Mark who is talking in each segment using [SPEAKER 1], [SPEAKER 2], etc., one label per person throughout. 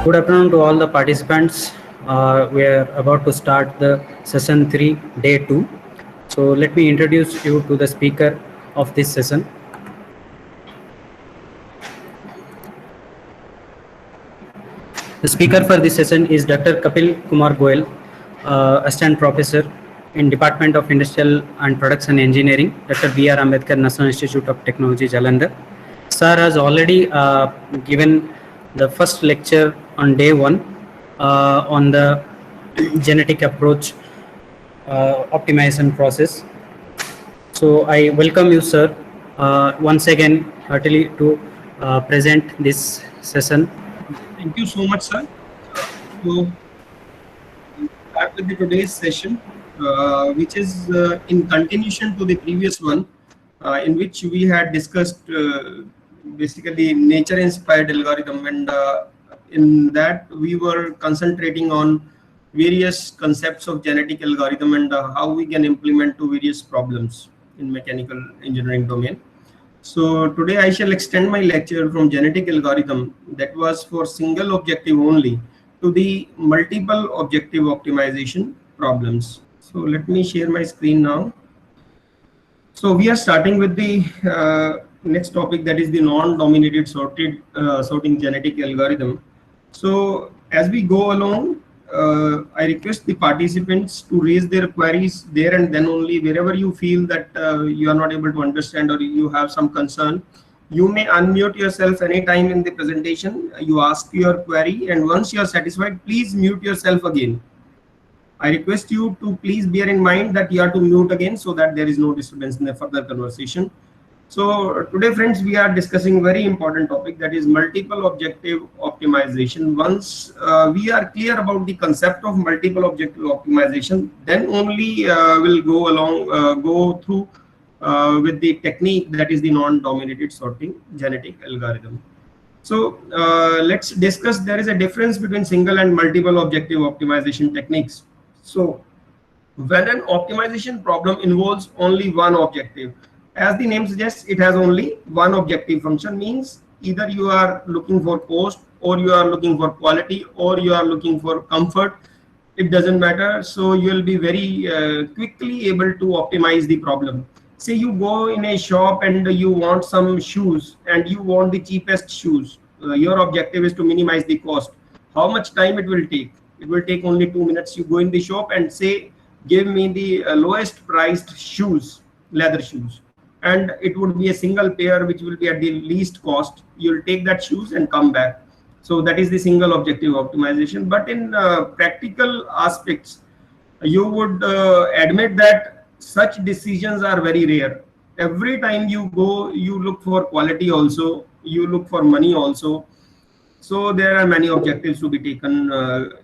[SPEAKER 1] Good afternoon to all the participants. We are about to start the session 3, day 2. So let me introduce you to the speaker of this session. The speaker for this session is Dr. Kapil Kumar Goel, Assistant Professor in Department of Industrial and Production Engineering, Dr. B.R. Ambedkar National Institute of Technology, Jalandhar. Sir has already given the first lecture on day 1 on the genetic approach optimization process. So I welcome you, sir, once again heartily to present this session.
[SPEAKER 2] Thank you so much, sir. So, start with today's session, which is in continuation to the previous one, in which we had discussed basically nature-inspired algorithm, and in that we were concentrating on various concepts of genetic algorithm and how we can implement to various problems in mechanical engineering domain. So today I shall extend my lecture from genetic algorithm that was for single objective only to the multiple objective optimization problems. So let me share my screen now. So we are starting with the next topic, that is the non-dominated sorting genetic algorithm. So as we go along, I request the participants to raise their queries there and then only. Wherever you feel that you are not able to understand or you have some concern, you may unmute yourself anytime in the presentation. You ask your query, and once you are satisfied, please mute yourself again. I request you to please bear in mind that you have to mute again so that there is no disturbance in the further conversation. So today, friends, we are discussing very important topic, that is multiple objective optimization. Once we are clear about the concept of multiple objective optimization, then only we'll go through with the technique, that is the non-dominated sorting genetic algorithm. So let's discuss. There is a difference between single and multiple objective optimization techniques. So when an optimization problem involves only one objective, as the name suggests, it has only one objective function, means either you are looking for cost, or you are looking for quality, or you are looking for comfort. It doesn't matter. So you will be very quickly able to optimize the problem. Say you go in a shop and you want some shoes and you want the cheapest shoes. Your objective is to minimize the cost. How much time it will take? It will take only 2 minutes. You go in the shop and say, give me the lowest priced shoes, leather shoes, and it would be a single pair which will be at the least cost. You'll take that shoes and come back. So that is the single objective optimization. But in practical aspects, you would admit that such decisions are very rare. Every time you go, you look for quality also, you look for money also. So there are many objectives to be taken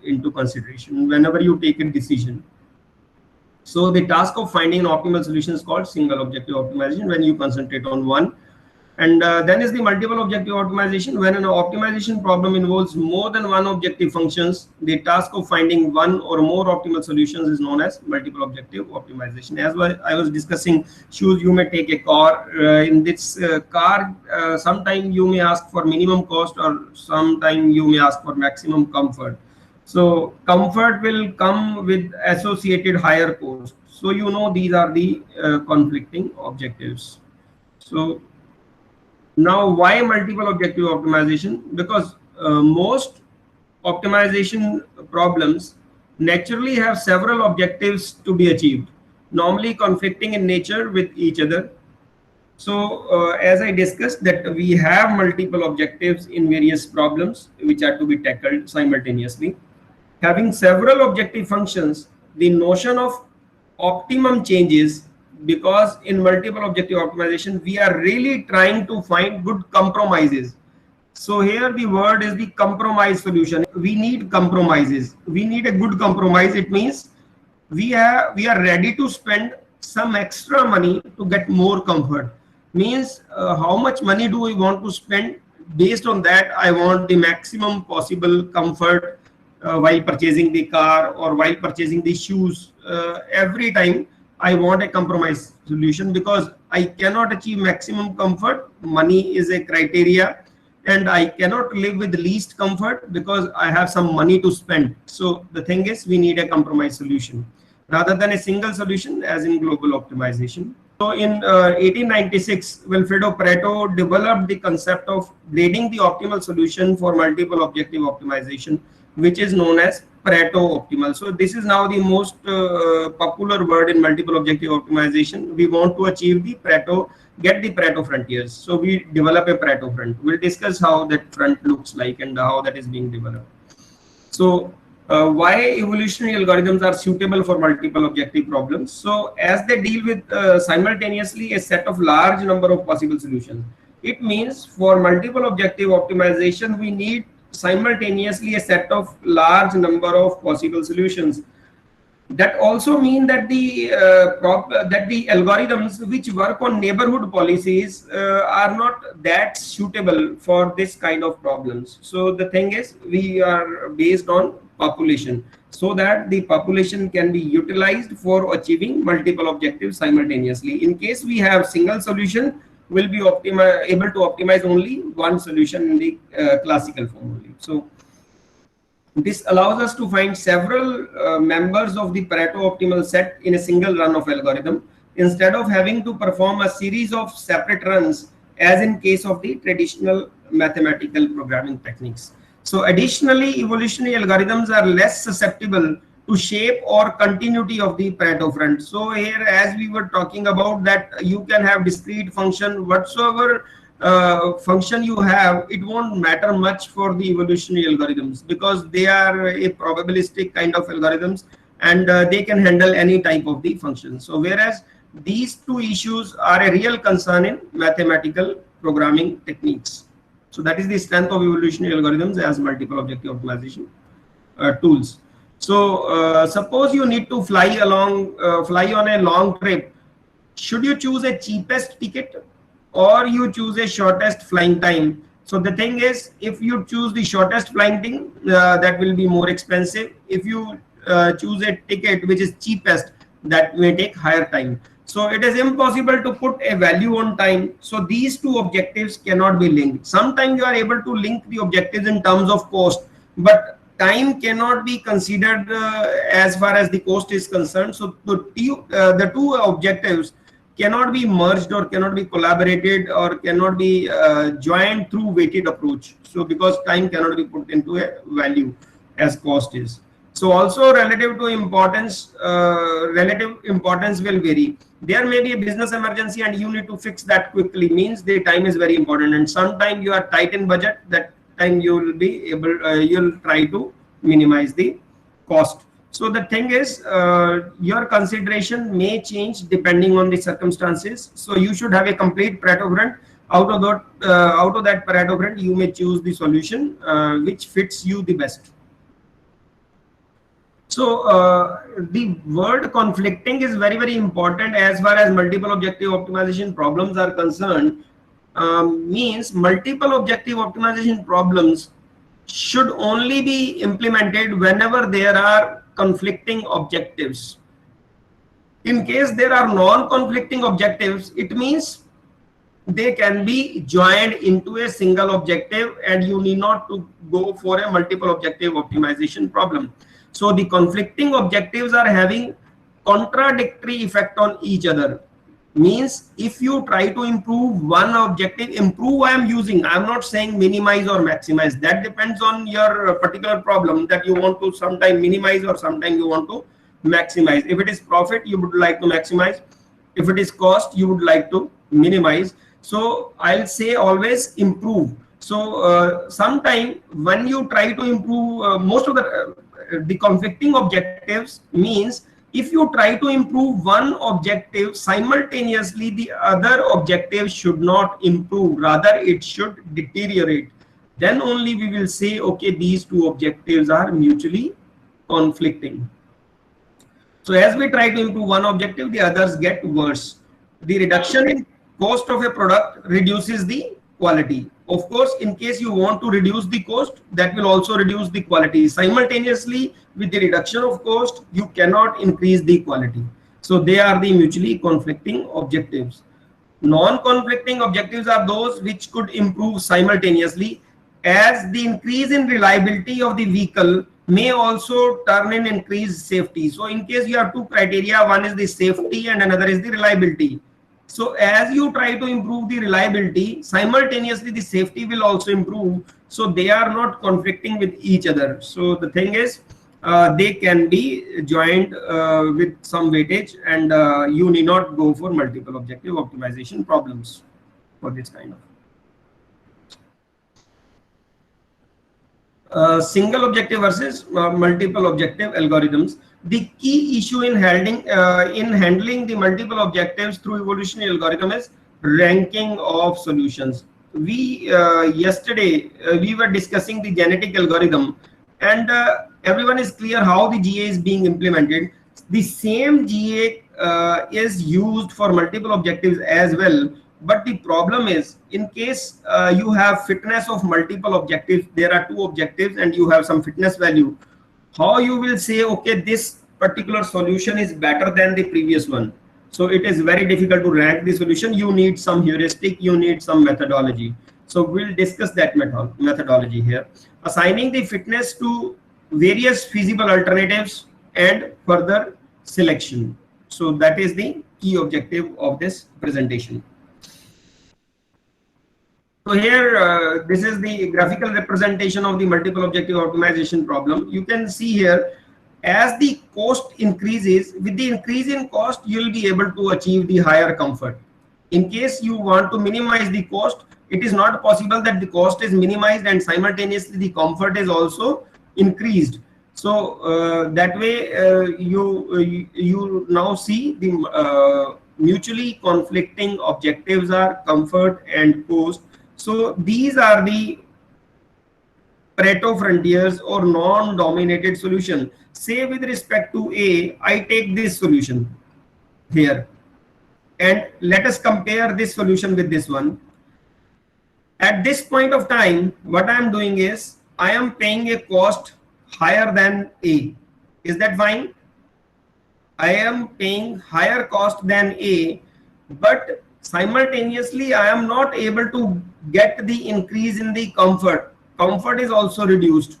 [SPEAKER 2] into consideration whenever you take a decision. So the task of finding an optimal solution is called single objective optimization, when you concentrate on one. And then is the multiple objective optimization, when an optimization problem involves more than one objective functions. The task of finding one or more optimal solutions is known as multiple objective optimization. As I was discussing shoes, you may take a car. In this car, sometime you may ask for minimum cost, or sometime you may ask for maximum comfort. So comfort will come with associated higher cost. So you know these are the conflicting objectives. So now why multiple objective optimization? Because most optimization problems naturally have several objectives to be achieved, normally conflicting in nature with each other. So as I discussed, that we have multiple objectives in various problems which are to be tackled simultaneously. Having several objective functions, the notion of optimum changes, because in multiple objective optimization, we are really trying to find good compromises. So here the word is the compromise solution. We need compromises. We need a good compromise. It means we are ready to spend some extra money to get more comfort. Means how much money do we want to spend? Based on that, I want the maximum possible comfort while purchasing the car or while purchasing the shoes. Every time I want a compromise solution, because I cannot achieve maximum comfort. Money is a criteria. and I cannot live with least comfort because I have some money to spend. So the thing is, we need a compromise solution rather than a single solution as in global optimization. So in 1896, Wilfredo Pareto developed the concept of grading the optimal solution for multiple objective optimization, which is known as Pareto optimal. So this is now the most popular word in multiple objective optimization. We want to achieve the Pareto, get the Pareto frontiers. So we develop a Pareto front. We'll discuss how that front looks like and how that is being developed. So why evolutionary algorithms are suitable for multiple objective problems? So as they deal with simultaneously a set of large number of possible solutions, it means for multiple objective optimization, we need simultaneously a set of large number of possible solutions. That also mean that the algorithms which work on neighborhood policies are not that suitable for this kind of problems. So the thing is, we are based on population so that the population can be utilized for achieving multiple objectives simultaneously. In case we have single solution, we'll be able to optimize only one solution in the classical form only. So this allows us to find several members of the Pareto optimal set in a single run of algorithm instead of having to perform a series of separate runs as in case of the traditional mathematical programming techniques. So additionally, evolutionary algorithms are less susceptible to shape or continuity of the Pareto front. So here, as we were talking about, that you can have discrete function whatsoever function you have, it won't matter much for the evolutionary algorithms because they are a probabilistic kind of algorithms, and they can handle any type of the function. So whereas these two issues are a real concern in mathematical programming techniques. So that is the strength of evolutionary algorithms as multiple objective optimization tools. So suppose you need to fly on a long trip. Should you choose a cheapest ticket or you choose a shortest flying time? So the thing is, if you choose the shortest flying thing, that will be more expensive. If you choose a ticket which is cheapest, that may take higher time. So it is impossible to put a value on time. So these two objectives cannot be linked. Sometimes you are able to link the objectives in terms of cost, but time cannot be considered as far as the cost is concerned. So the two objectives cannot be merged or cannot be collaborated or cannot be joined through weighted approach. So because time cannot be put into a value as cost is. So also relative importance will vary. There may be a business emergency and you need to fix that quickly, means the time is very important, and sometimes you are tight in budget, that time you will be able, you'll try to minimize the cost. So the thing is, your consideration may change depending on the circumstances. So you should have a complete Pareto front. Out of that Pareto front, you may choose the solution which fits you the best. So the word conflicting is very, very important as far as multiple objective optimization problems are concerned. Means multiple objective optimization problems should only be implemented whenever there are conflicting objectives. In case there are non-conflicting objectives, it means they can be joined into a single objective and you need not to go for a multiple objective optimization problem. So the conflicting objectives are having contradictory effect on each other. Means if you try to improve one objective, improve I am using, I am not saying minimize or maximize. That depends on your particular problem, that you want to sometime minimize or sometime you want to maximize. If it is profit, you would like to maximize. If it is cost, you would like to minimize. So I'll say always improve. So sometime when you try to improve, most of the conflicting objectives means if you try to improve one objective simultaneously, the other objective should not improve, rather it should deteriorate. Then only we will say, okay, these two objectives are mutually conflicting. So as we try to improve one objective, the others get worse. The reduction in cost of a product reduces the quality. Of course, in case you want to reduce the cost, that will also reduce the quality. Simultaneously, with the reduction of cost, you cannot increase the quality. So they are the mutually conflicting objectives. Non-conflicting objectives are those which could improve simultaneously, as the increase in reliability of the vehicle may also turn in increased safety. So in case you have two criteria, one is the safety and another is the reliability. So as you try to improve the reliability, simultaneously the safety will also improve. So they are not conflicting with each other. So the thing is, they can be joined with some weightage, and you need not go for multiple objective optimization problems for this kind of single objective versus multiple objective algorithms. The key issue in handling the multiple objectives through evolutionary algorithm is ranking of solutions. We yesterday we were discussing the genetic algorithm, and everyone is clear how the GA is being implemented. The same GA is used for multiple objectives as well. But the problem is, in case you have fitness of multiple objectives, there are two objectives and you have some fitness value, how you will say, okay, this particular solution is better than the previous one? So it is very difficult to rank the solution. You need some heuristic, you need some methodology. So we'll discuss that methodology here. Assigning the fitness to various feasible alternatives and further selection. So that is the key objective of this presentation. So here, this is the graphical representation of the multiple objective optimization problem. You can see here, as the cost increases, with the increase in cost, you will be able to achieve the higher comfort. In case you want to minimize the cost, it is not possible that the cost is minimized and simultaneously the comfort is also increased. So that way you now see the mutually conflicting objectives are comfort and cost. So these are the Pareto frontiers or non-dominated solution. Say with respect to A, I take this solution here, and let us compare this solution with this one. At this point of time, what I am doing is I am paying a cost higher than A. Is that fine? I am paying higher cost than A, but simultaneously I am not able to get the increase in the comfort. Comfort is also reduced.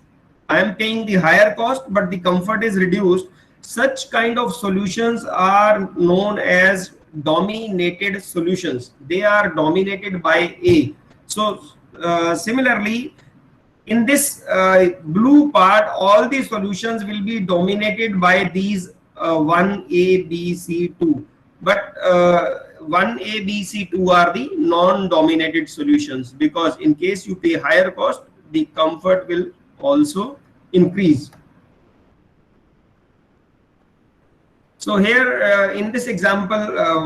[SPEAKER 2] I am paying the higher cost, but the comfort is reduced. Such kind of solutions are known as dominated solutions. They are dominated by A. So similarly, in this blue part, all the solutions will be dominated by these 1A, B, C, 2. But 1A, B, C, 2 are the non-dominated solutions, because in case you pay higher cost, the comfort will also increase. So here in this example,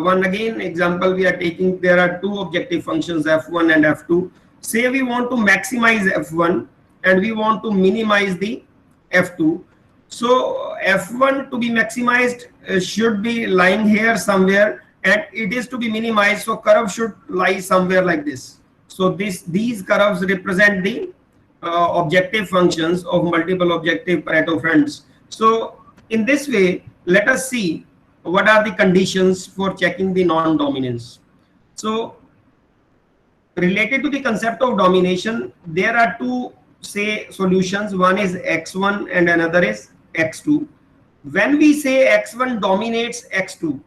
[SPEAKER 2] one again example we are taking, there are two objective functions f1 and f2. Say we want to maximize f1 and we want to minimize the f2. So f1 to be maximized should be lying here somewhere, and it is to be minimized, so curve should lie somewhere like this. So these curves represent the objective functions of multiple objective Pareto fronts. So in this way, let us see what are the conditions for checking the non-dominance. So related to the concept of domination, there are two, say, solutions. One is x1 and another is x2. When we say x1 dominates x2,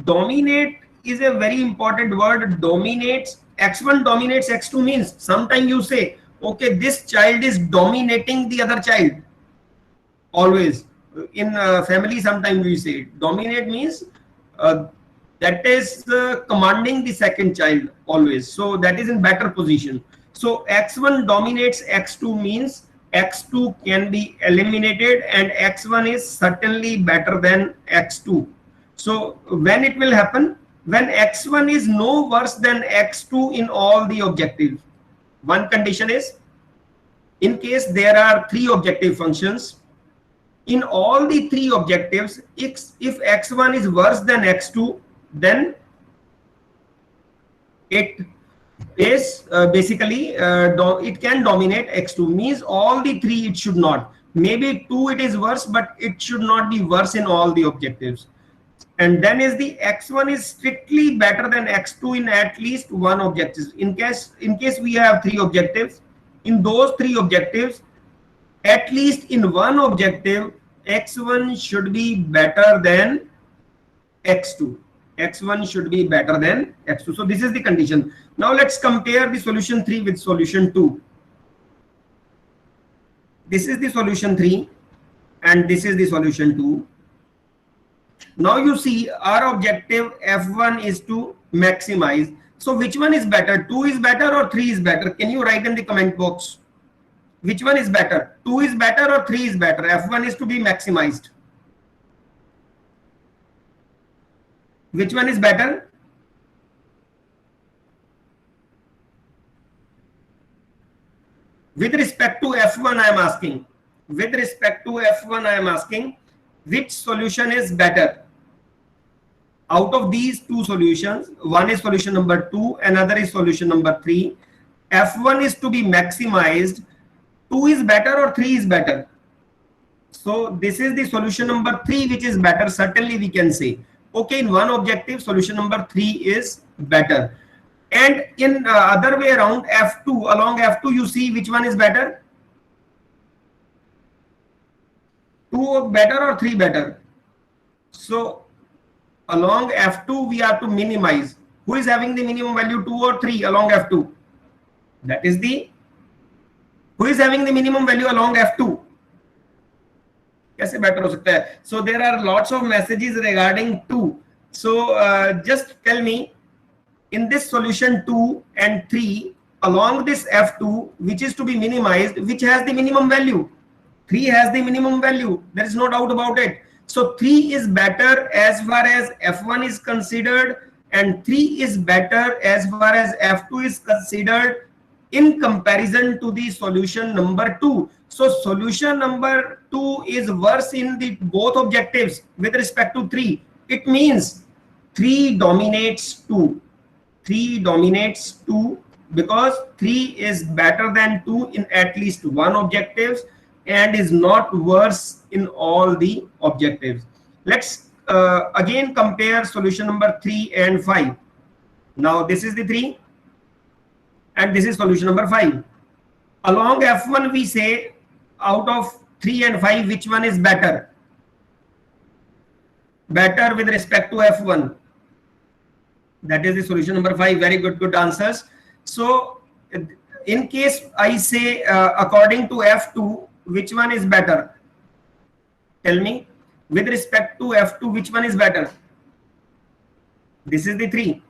[SPEAKER 2] dominate is a very important word. Dominates, x1 dominates x2 means sometimes you say, okay, this child is dominating the other child. Always in family, sometimes we say dominate means that is commanding the second child always. So that is in better position. So x1 dominates x2 means x2 can be eliminated and x1 is certainly better than x2. So when it will happen? When x1 is no worse than x2 in all the objectives. One condition is, in case there are three objective functions, in all the three objectives, if x1 is worse than x2, then it is basically it can dominate x2, means all the three it should not. Maybe 2 it is worse, but it should not be worse in all the objectives. and then is the x1 is strictly better than x2 in at least one objective. In case we have three objectives, in those three objectives, at least in one objective, x1 should be better than x2. X1 should be better than x2. So this is the condition. Now let's compare the solution 3 with solution 2. This is the solution 3 and this is the solution 2. Now you see our objective f1 is to maximize. So which one is better? 2 is better or 3 is better? Can you write in the comment box? Which one is better? 2 is better or 3 is better? F1 is to be maximized. Which one is better? With respect to F1, I am asking. With respect to F1, I am asking, which solution is better? Out of these two solutions, one is solution number 2, another is solution number 3. F1 is to be maximized. 2 is better or 3 is better? So this is the solution number 3 which is better. Certainly we can say, okay, in one objective, solution number 3 is better. And in other way around, F2, along F2, you see which one is better? 2 better or 3 better? So along F2, we have to minimize. Who is having the minimum value, 2 or 3 along F2? That is the, who is having the minimum value along F2? कैसे better हो सकता है? So there are lots of messages regarding 2. So just tell me, in this solution 2 and 3, along this F2, which is to be minimized, which has the minimum value? 3 has the minimum value. There is no doubt about it. So 3 is better as far as F1 is considered, and 3 is better as far as F2 is considered in comparison to the solution number 2. So solution number 2 is worse in the both objectives with respect to 3. It means 3 dominates 2. 3 dominates 2 because 3 is better than 2 in at least one objectives and is not worse in all the objectives. Let's again compare solution number 3 and 5. Now this is the 3 and this is solution number 5. Along F1 we say, out of 3 and 5, which one is better? Better with respect to F1. That is the solution number 5. Very good answers. So in case I say according to F2, which one is better? Tell me, with respect to F2, which one is better? This is the 3.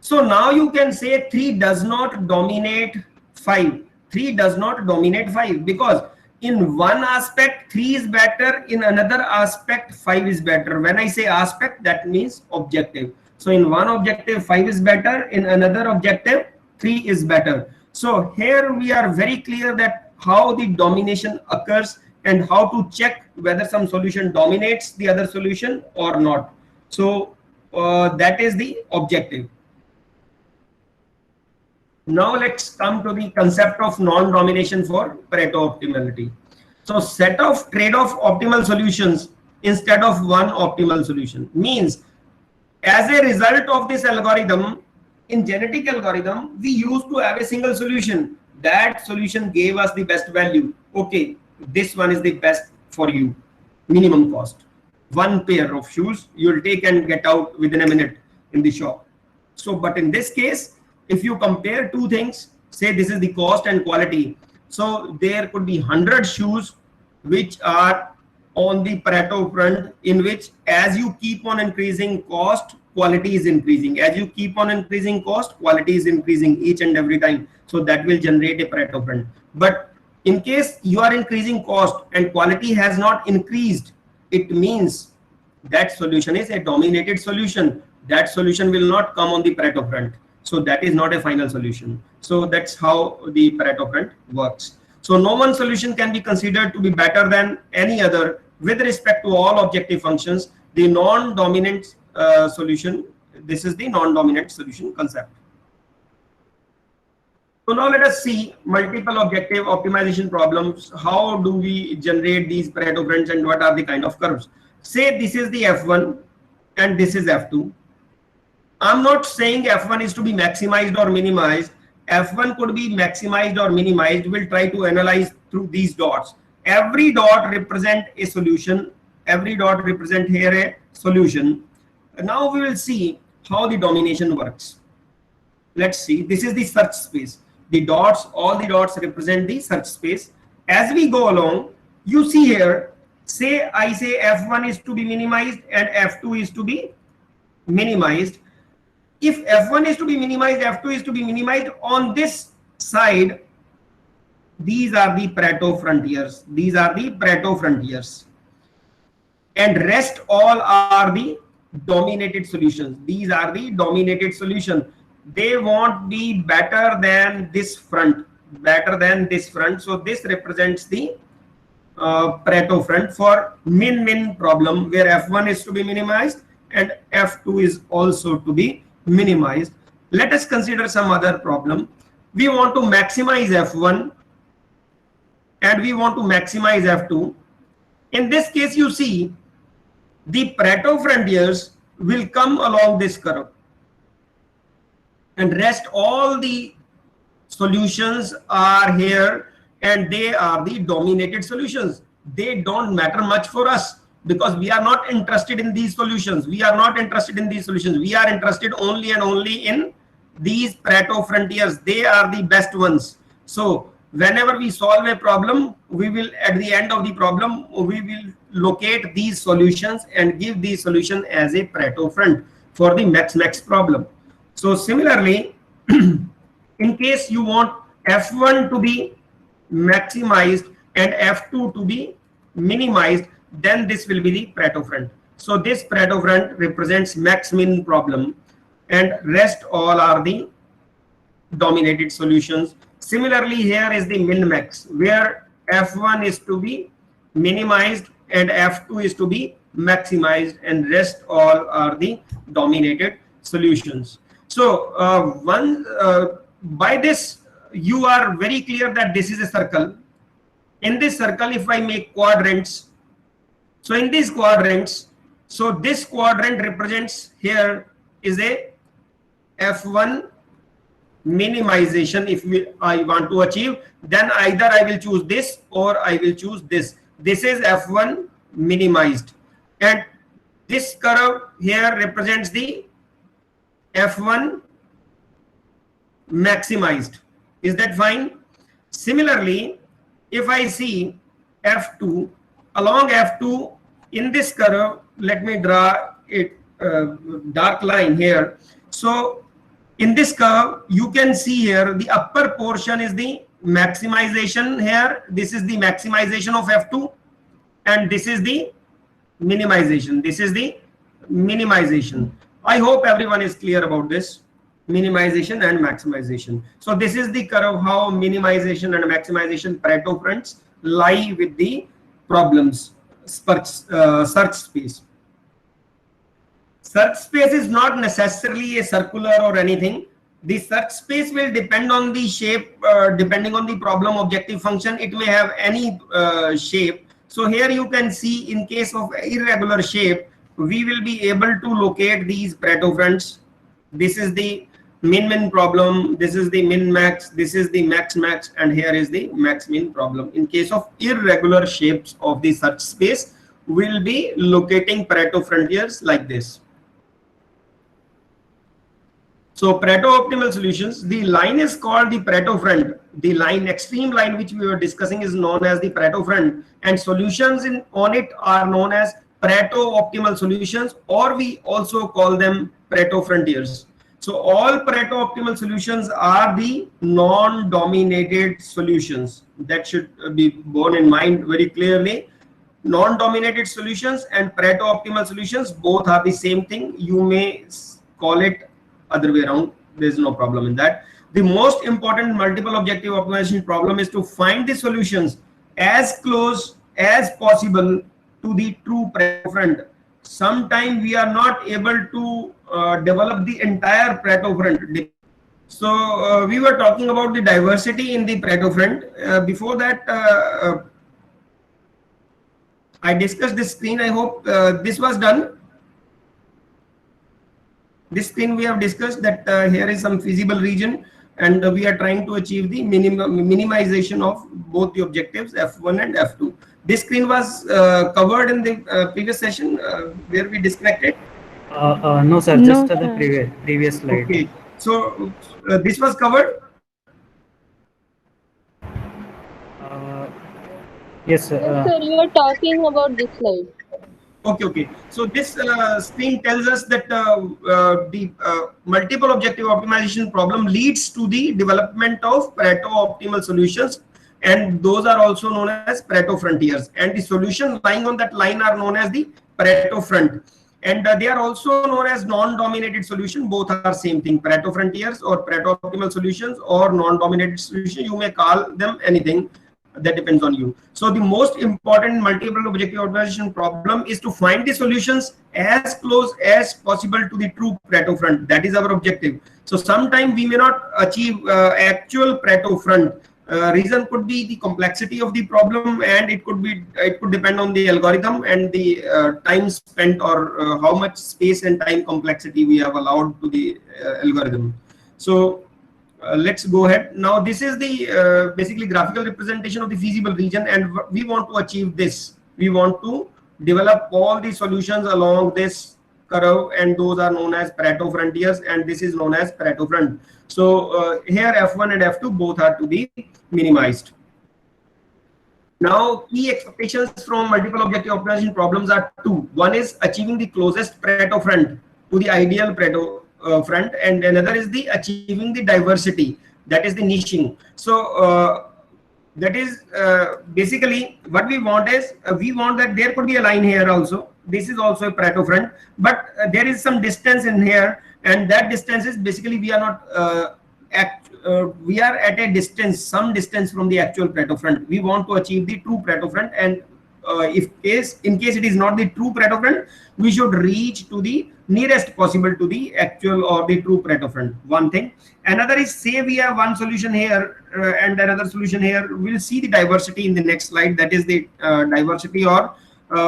[SPEAKER 2] So now you can say 3 does not dominate 5. 3 does not dominate 5 because in one aspect 3 is better, in another aspect 5 is better. When I say aspect, that means objective. So in one objective 5 is better, in another objective 3 is better. So here we are very clear that how the domination occurs and how to check whether some solution dominates the other solution or not. So that is the objective. Now let's come to the concept of non-domination for Pareto optimality. So set of trade-off optimal solutions instead of one optimal solution means, as a result of this algorithm, in genetic algorithm, we used to have a single solution. That solution gave us the best value. Okay, this one is the best for you. Minimum cost. One pair of shoes you will take and get out within a minute in the shop. So, but in this case, if you compare two things, say this is the cost and quality. So there could be 100 shoes which are on the Pareto front, in which as you keep on increasing cost, quality is increasing. As you keep on increasing cost, quality is increasing each and every time. So that will generate a Pareto front. But in case you are increasing cost and quality has not increased, it means that solution is a dominated solution. That solution will not come on the Pareto front. So that is not a final solution. So that's how the Pareto front works. So no one solution can be considered to be better than any other with respect to all objective functions. The non-dominant solution, this is the non-dominant solution concept. So now let us see multiple objective optimization problems. How do we generate these Pareto fronts and what are the kind of curves? Say this is the F1 and this is F2. I'm not saying F1 is to be maximized or minimized. F1 could be maximized or minimized. We'll try to analyze through these dots. Every dot represent a solution. Every dot represent here a solution. Now we will see how the domination works. Let's see. This is the search space. The dots, all the dots represent the search space. As we go along, you see here, say I say F1 is to be minimized and F2 is to be minimized. If F1 is to be minimized, F2 is to be minimized, on this side, these are the Pareto frontiers. These are the Pareto frontiers. And rest all are the dominated solutions. These are the dominated solutions. They won't be better than this front, better than this front. So this represents the Pareto front for min-min problem, where F1 is to be minimized and F2 is also to be minimized. Let us consider some other problem. We want to maximize F1 and we want to maximize F2. In this case, you see the Pareto frontiers will come along this curve, and rest all the solutions are here, and they are the dominated solutions. They don't matter much for us because we are not interested in these solutions. We are not interested in these solutions. We are interested only and only in these Pareto frontiers. They are the best ones. So whenever we solve a problem, we will, at the end of the problem, we will locate these solutions and give the solution as a Pareto front for the max problem. So similarly, in case you want F1 to be maximized and F2 to be minimized, then this will be the Pareto front. So this Pareto front represents max-min problem, and rest all are the dominated solutions. Similarly, here is the min-max, where F1 is to be minimized and F2 is to be maximized, and rest all are the dominated solutions. So by this, you are very clear that this is a circle. In this circle, if I make quadrants, so in these quadrants, so this quadrant represents, here is a F1 minimization. If I want to achieve, then either I will choose this or I will choose this. This is F1 minimized, and this curve here represents the F1 maximized. Is that fine? Similarly, if I see F2, along F2 in this curve, let me draw it dark line here. So in this curve, you can see here the upper portion is the maximization here. This is the maximization of F2, and this is the minimization. This is the minimization. I hope everyone is clear about this, minimization and maximization. So this is the curve how minimization and maximization Pareto fronts lie with the problems search space. Search space is not necessarily a circular or anything. The search space will depend on the shape, depending on the problem objective function. It may have any shape. So here you can see, in case of irregular shape, we will be able to locate these Pareto fronts. This is the min-min problem, this is the min-max, this is the max-max, and here is the max-min problem. In case of irregular shapes of the search space, we will be locating Pareto frontiers like this. So Pareto optimal solutions, the line is called the Pareto front. The line, extreme line which we were discussing, is known as the Pareto front, and solutions on it are known as Pareto optimal solutions, or we also call them Pareto frontiers. So all Pareto optimal solutions are the non-dominated solutions. That should be borne in mind very clearly. Non-dominated solutions and Pareto optimal solutions, both are the same thing. You may call it other way around. There is no problem in that. The most important multiple objective optimization problem is to find the solutions as close as possible to the true Pareto front. Sometimes we are not able to develop the entire Pareto front. So we were talking about the diversity in the Pareto front. Before that, I discussed this screen. I hope this was done. This screen we have discussed that here is some feasible region, and we are trying to achieve the minimization of both the objectives F1 and F2. This screen was covered in the previous session where we disconnected.
[SPEAKER 1] No, sir.
[SPEAKER 3] No,
[SPEAKER 1] Just the
[SPEAKER 3] sir.
[SPEAKER 1] previous slide.
[SPEAKER 2] Okay, so this was covered.
[SPEAKER 1] Yes.
[SPEAKER 3] Yes, sir, you are talking about this slide.
[SPEAKER 2] Okay. So this screen tells us that the multiple objective optimization problem leads to the development of Pareto optimal solutions, and those are also known as Pareto frontiers. And the solution lying on that line are known as the Pareto front. And they are also known as non-dominated solution. Both are same thing, Pareto frontiers or Pareto optimal solutions or non-dominated solution. You may call them anything. That depends on you. So the most important multiple objective optimization problem is to find the solutions as close as possible to the true Pareto front. That is our objective. So sometimes we may not achieve actual Pareto front. Reason could be the complexity of the problem, and it could depend on the algorithm and the time spent, or how much space and time complexity we have allowed to the algorithm. So let's go ahead. Now this is the basically graphical representation of the feasible region, and we want to achieve this. We want to develop all the solutions along this curve, and those are known as Pareto frontiers, and this is known as Pareto front. So here F1 and F2 both are to be minimized. Now key expectations from multiple objective optimization problems are two. One is achieving the closest Pareto front to the ideal Pareto front, and another is the achieving the diversity, that is the niching. So that is basically what we want is we want that there could be a line here also. This is also a Pareto front, but there is some distance in here, and that distance is basically we are not we are at a distance, some distance from the actual Pareto front. We want to achieve the true Pareto front, and in case it is not the true Pareto front, we should reach to the nearest possible to the actual or the true Pareto front. One thing. Another is, say we have one solution here and another solution here. We'll see the diversity in the next slide. That is the diversity, or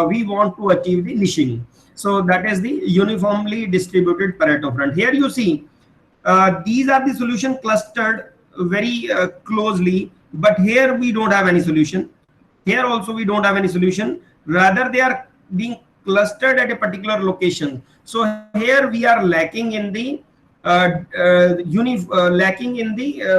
[SPEAKER 2] we want to achieve the niching. So that is the uniformly distributed Pareto front. Here you see these are the solution clustered very closely, but here we don't have any solution. Here also we don't have any solution. Rather, they are being clustered at a particular location. So here we are lacking in the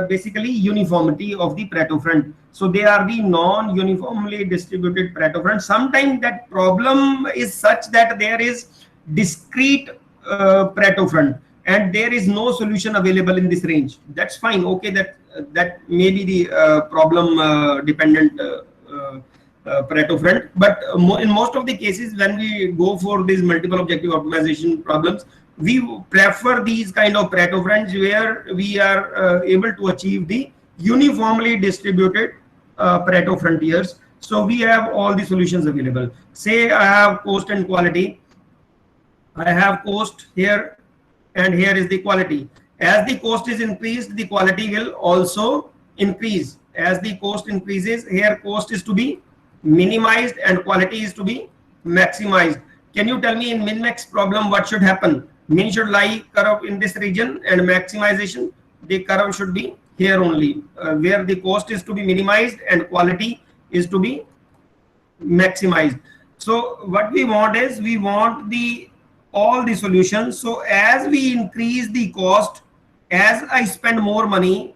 [SPEAKER 2] basically uniformity of the Pareto front. So they are the non-uniformly distributed Pareto front. Sometimes that problem is such that there is discrete Pareto front, and there is no solution available in this range. That's fine. Okay, that may be the problem dependent Pareto front, but in most of the cases when we go for these multiple objective optimization problems, we prefer these kind of Pareto fronts where we are able to achieve the uniformly distributed Pareto frontiers. So we have all the solutions available. Say I have cost and quality. I have cost here, and here is the quality. As the cost is increased, the quality will also increase. As the cost increases, here cost is to be minimized and quality is to be maximized. Can you tell me in min-max problem what should happen? Min should lie curve in this region, and maximization, the curve should be here only, where the cost is to be minimized and quality is to be maximized. So what we want is we want all the solutions. So as we increase the cost, as I spend more money,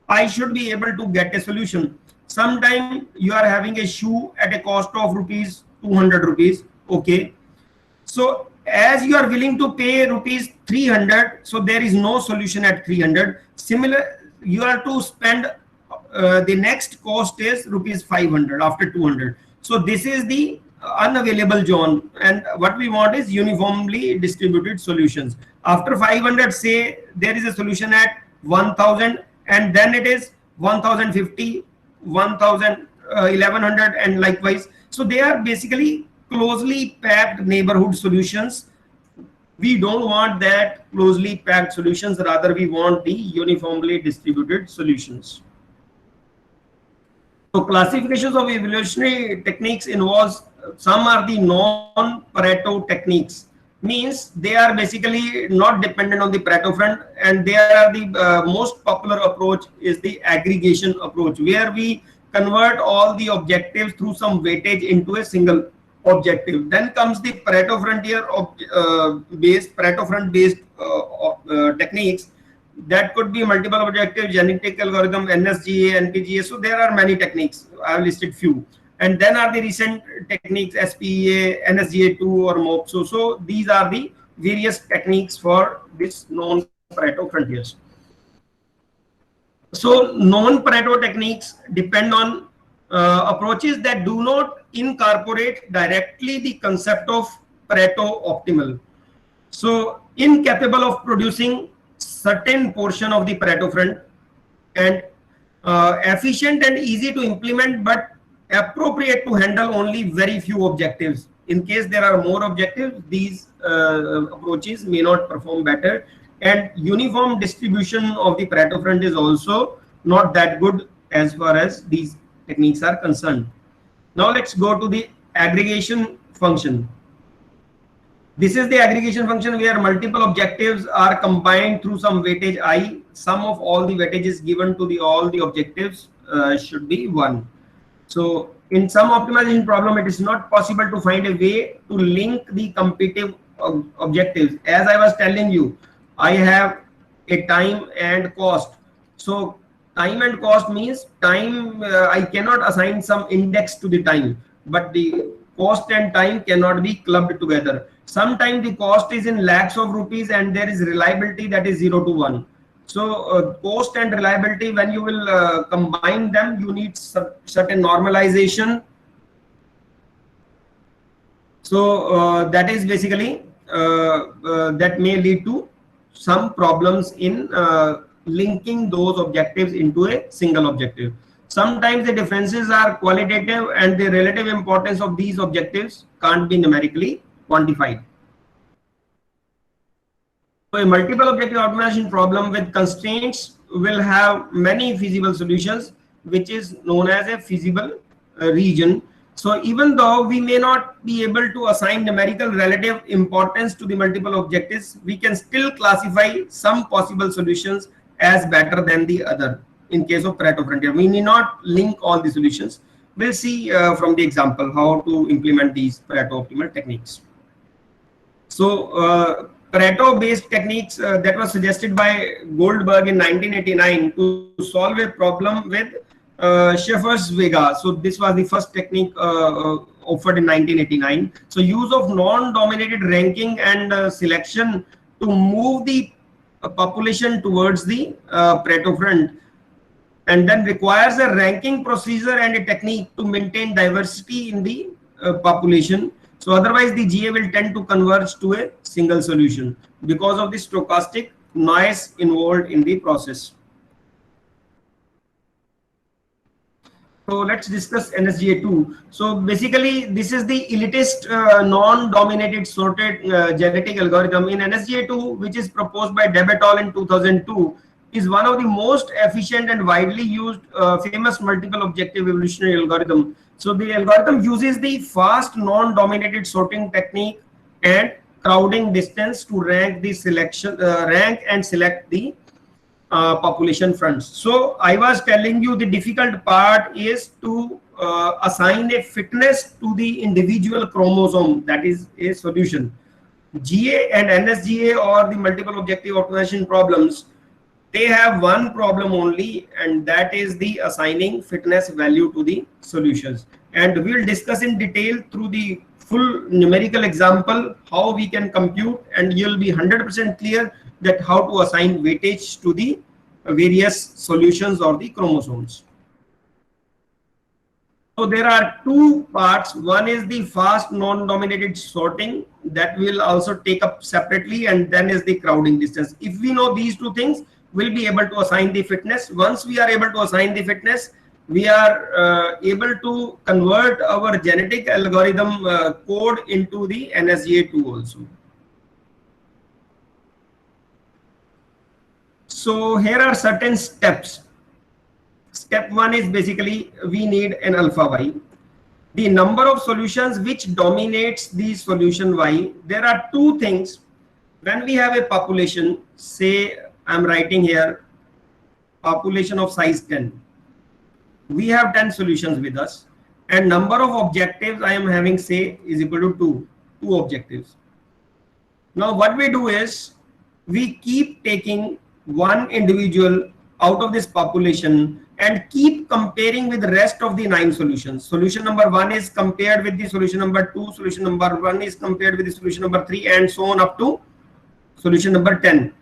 [SPEAKER 2] I should be able to get a solution. Sometime you are having a shoe at a cost of rupees 200 rupees. Okay, so as you are willing to pay rupees 300, so there is no solution at 300. Similar, you are to spend the next cost is rupees 500 after 200. So this is the unavailable zone, and what we want is uniformly distributed solutions. After 500, say there is a solution at 1000, and then it is 1050, 1000, 1100, and likewise. So they are basically closely packed neighborhood solutions. We don't want that closely packed solutions, rather we want the uniformly distributed solutions. So classifications of evolutionary techniques involves, some are the non-Pareto techniques, means they are basically not dependent on the Pareto front, and they are the most popular approach is the aggregation approach, where we convert all the objectives through some weightage into a single objective. Then comes the Pareto frontier Pareto front based techniques. That could be multiple objective, genetic algorithm, NSGA, NPGA. So there are many techniques. I have listed few. And then are the recent techniques, SPEA, NSGA2 or MOPSO. So these are the various techniques for this non-Pareto frontiers. So non-Pareto techniques depend on approaches that do not incorporate directly the concept of Pareto optimal. So incapable of producing certain portion of the Pareto front, and efficient and easy to implement, but appropriate to handle only very few objectives. In case there are more objectives, these approaches may not perform better, and uniform distribution of the Pareto front is also not that good as far as these techniques are concerned. Now let's go to the aggregation function. This is the aggregation function where multiple objectives are combined through some weightage I. Sum of all the weightages given to all the objectives should be 1. So in some optimization problem, it is not possible to find a way to link the competitive objectives. As I was telling you, I have a time and cost. So time and cost means time, I cannot assign some index to the time, but the cost and time cannot be clubbed together. Sometimes the cost is in lakhs of rupees and there is reliability that is 0 to 1. So cost and reliability, when you will combine them, you need certain normalization. So that is basically that may lead to some problems in linking those objectives into a single objective. Sometimes the differences are qualitative and the relative importance of these objectives can't be numerically quantified. So a multiple objective optimization problem with constraints will have many feasible solutions, which is known as a feasible region. So even though we may not be able to assign numerical relative importance to the multiple objectives, we can still classify some possible solutions as better than the other. In case of Pareto frontier, we need not link all the solutions. We'll see from the example how to implement these Pareto optimal techniques. So Pareto based techniques that was suggested by Goldberg in 1989 to solve a problem with Schaeffer's Vega. So this was the first technique offered in 1989. So use of non-dominated ranking and selection to move the population towards the Pareto front, and then requires a ranking procedure and a technique to maintain diversity in the population. So otherwise the GA will tend to converge to a single solution because of the stochastic noise involved in the process. So let's discuss NSGA2. So basically this is the elitist non-dominated sorted genetic algorithm in NSGA2, which is proposed by Deb et al. In 2002, is one of the most efficient and widely used famous multiple objective evolutionary algorithm. So the algorithm uses the fast non-dominated sorting technique and crowding distance to rank the selection, rank and select the population fronts. So I was telling you the difficult part is to assign a fitness to the individual chromosome. That is a solution. GA and NSGA or the multiple objective optimization problems, they have one problem only, and that is the assigning fitness value to the solutions. And we will discuss in detail through the full numerical example how we can compute, and you'll be 100% clear that how to assign weightage to the various solutions or the chromosomes. So there are two parts. One is the fast non-dominated sorting that we'll also take up separately, and then is the crowding distance. If we know these two things, we'll be able to assign the fitness. Once we are able to assign the fitness, we are able to convert our genetic algorithm code into the NSGA2 also. So here are certain steps. Step one is basically we need an alpha y. the number of solutions which dominates the solution Y. There are two things. When we have a population, say I'm writing here population of size 10, we have 10 solutions with us, and number of objectives I am having, say, is equal to two objectives. Now what we do is we keep taking one individual out of this population and keep comparing with the rest of the 9 solutions. Solution number 1 is compared with the solution number 2, solution number 1 is compared with the solution number 3, and so on up to solution number 10.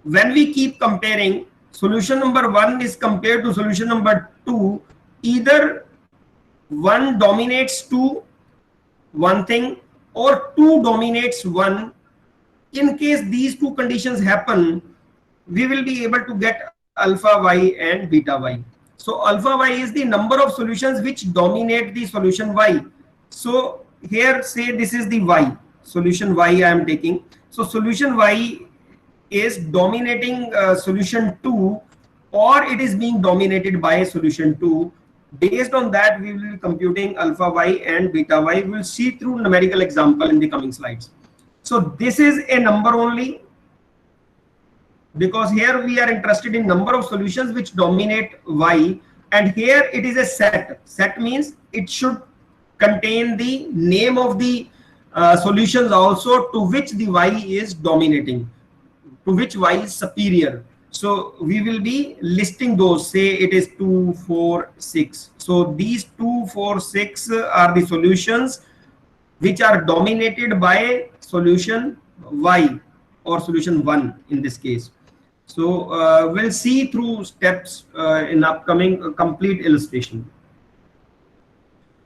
[SPEAKER 2] When we keep comparing, solution number 1 is compared to solution number 2, either 1 dominates 2, one thing, or 2 dominates 1. In case these two conditions happen, we will be able to get alpha Y and beta Y. So alpha Y is the number of solutions which dominate the solution Y. So here, say this is the Y, solution Y I am taking. So solution Y is dominating solution 2, or it is being dominated by solution 2. Based on that, we will be computing alpha Y and beta Y. We will see through numerical example in the coming slides. So this is a number only, because here we are interested in number of solutions which dominate Y, and here it is a set. Set means it should contain the name of the solutions also to which the Y is dominating, to which Y is superior. So we will be listing those, say it is 2, 4, 6. So these 2, 4, 6 are the solutions which are dominated by solution Y, or solution 1 in this case. So we'll see through steps in upcoming complete illustration.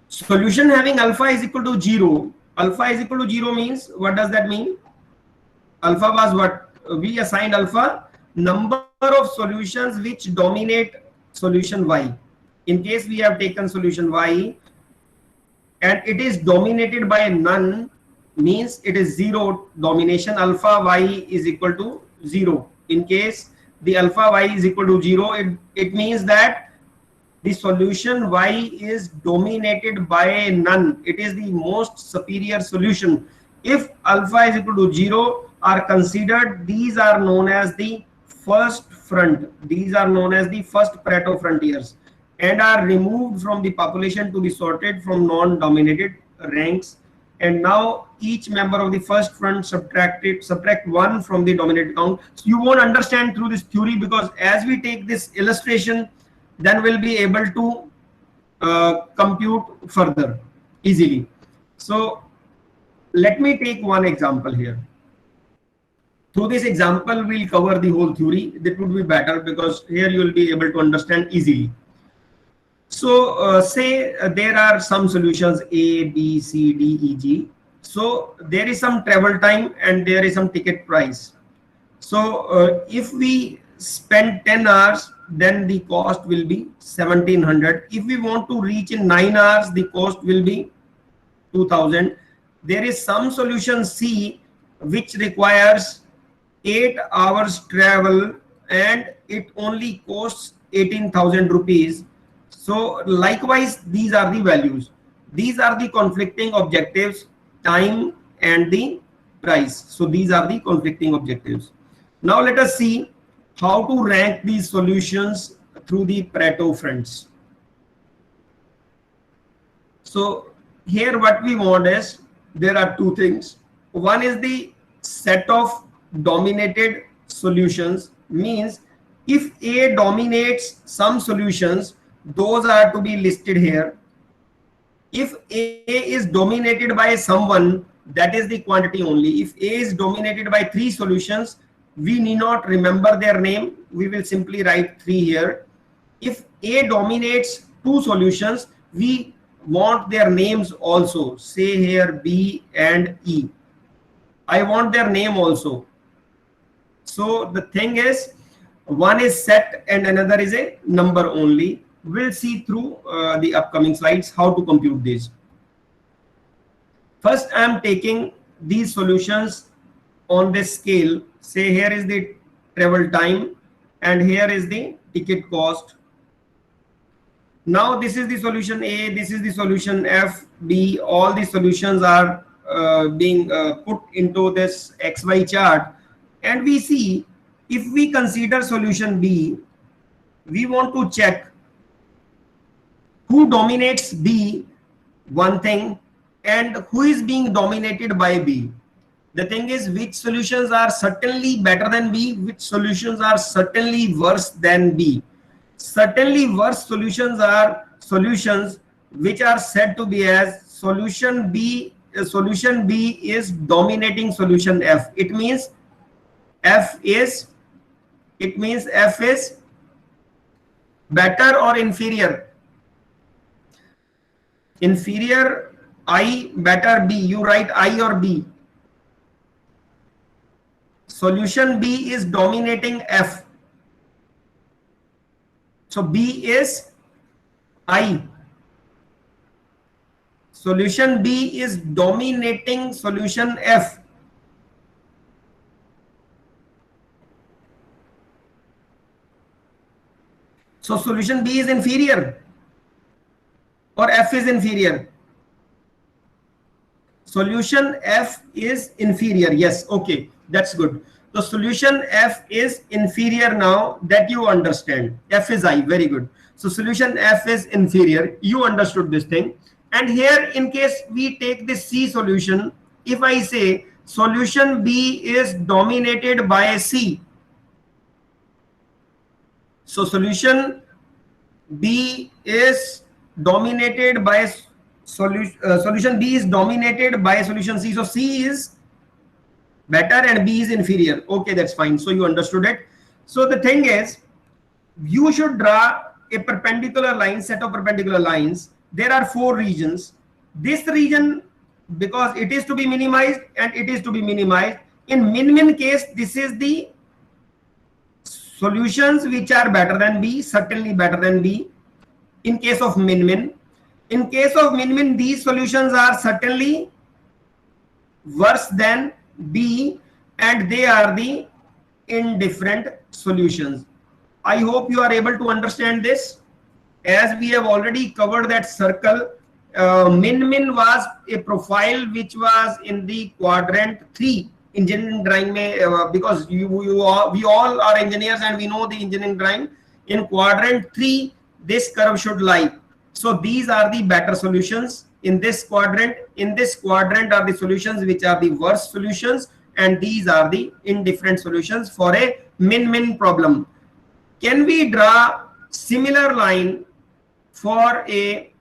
[SPEAKER 2] Solution having alpha is equal to 0. Alpha is equal to 0 means, what does that mean? Alpha was what? We assigned alpha, number of solutions which dominate solution Y. In case we have taken solution Y and it is dominated by none, means it is 0 domination, alpha Y is equal to 0. In case the alpha Y is equal to 0, it means that the solution Y is dominated by none. It is the most superior solution. If alpha is equal to 0 are considered, these are known as the first front. These are known as the first Pareto frontiers, and are removed from the population to be sorted from non-dominated ranks. And now each member of the first front subtract 1 from the dominated count. So you won't understand through this theory, because as we take this illustration, then we'll be able to compute further easily. So let me take one example here. Through this example, we'll cover the whole theory. That would be better, because here you will be able to understand easily. So say there are some solutions A, B, C, D, E, G. So there is some travel time and there is some ticket price. So if we spend 10 hours, then the cost will be 1700. If we want to reach in 9 hours, the cost will be 2000. There is some solution C which requires 8 hours travel and it only costs 18,000 rupees. So likewise, these are the values. These are the conflicting objectives, time and the price. So these are the conflicting objectives. Now let us see how to rank these solutions through the Pareto fronts. So here what we want is, there are two things. One is the set of dominated solutions, means if A dominates some solutions, those are to be listed here. If A is dominated by someone, that is the quantity only. If A is dominated by 3 solutions, we need not remember their name. We will simply write 3 here. If A dominates 2 solutions, we want their names also. Say here B and E. I want their name also. So the thing is, one is set and another is a number only. We'll see through the upcoming slides how to compute this. First, I am taking these solutions on this scale. Say here is the travel time and here is the ticket cost. Now this is the solution A, this is the solution F, B. All the solutions are being put into this XY chart, and we see if we consider solution B, we want to check who dominates B, one thing, and who is being dominated by B. The thing is, which solutions are certainly better than B, which solutions are certainly worse than B. Certainly worse solutions are solutions which are said to be as solution B is dominating solution F. It means F is better or inferior. Inferior I, better B. You write I or B. Solution B is dominating F. So B is I. Solution B is dominating solution F. So solution B is inferior or F is inferior? Solution F is inferior. Yes, okay, that's good. So solution F is inferior now that you understand. F is I, very good. So solution F is inferior. You understood this thing. And here, in case we take this C solution, if I say solution B is dominated by C, so solution B is dominated by solution B is dominated by solution C. So C is better and B is inferior. Okay, that's fine. So you understood it. So the thing is, you should draw a perpendicular line, set of perpendicular lines. There are 4 regions. This region, because it is to be minimized and it is to be minimized. In min-min case, this is the solutions which are better than B, certainly better than B. In case of min-min, in case of min-min, these solutions are certainly worse than B, and they are the indifferent solutions. I hope you are able to understand this. As we have already covered that circle, min-min was a profile which was in the quadrant 3 engineering drawing because we all are engineers and we know the engineering drawing. In quadrant 3, this curve should lie. So these are the better solutions in this quadrant. In this quadrant are the solutions which are the worst solutions, and these are the indifferent solutions for a min-min problem. Can we draw similar line for a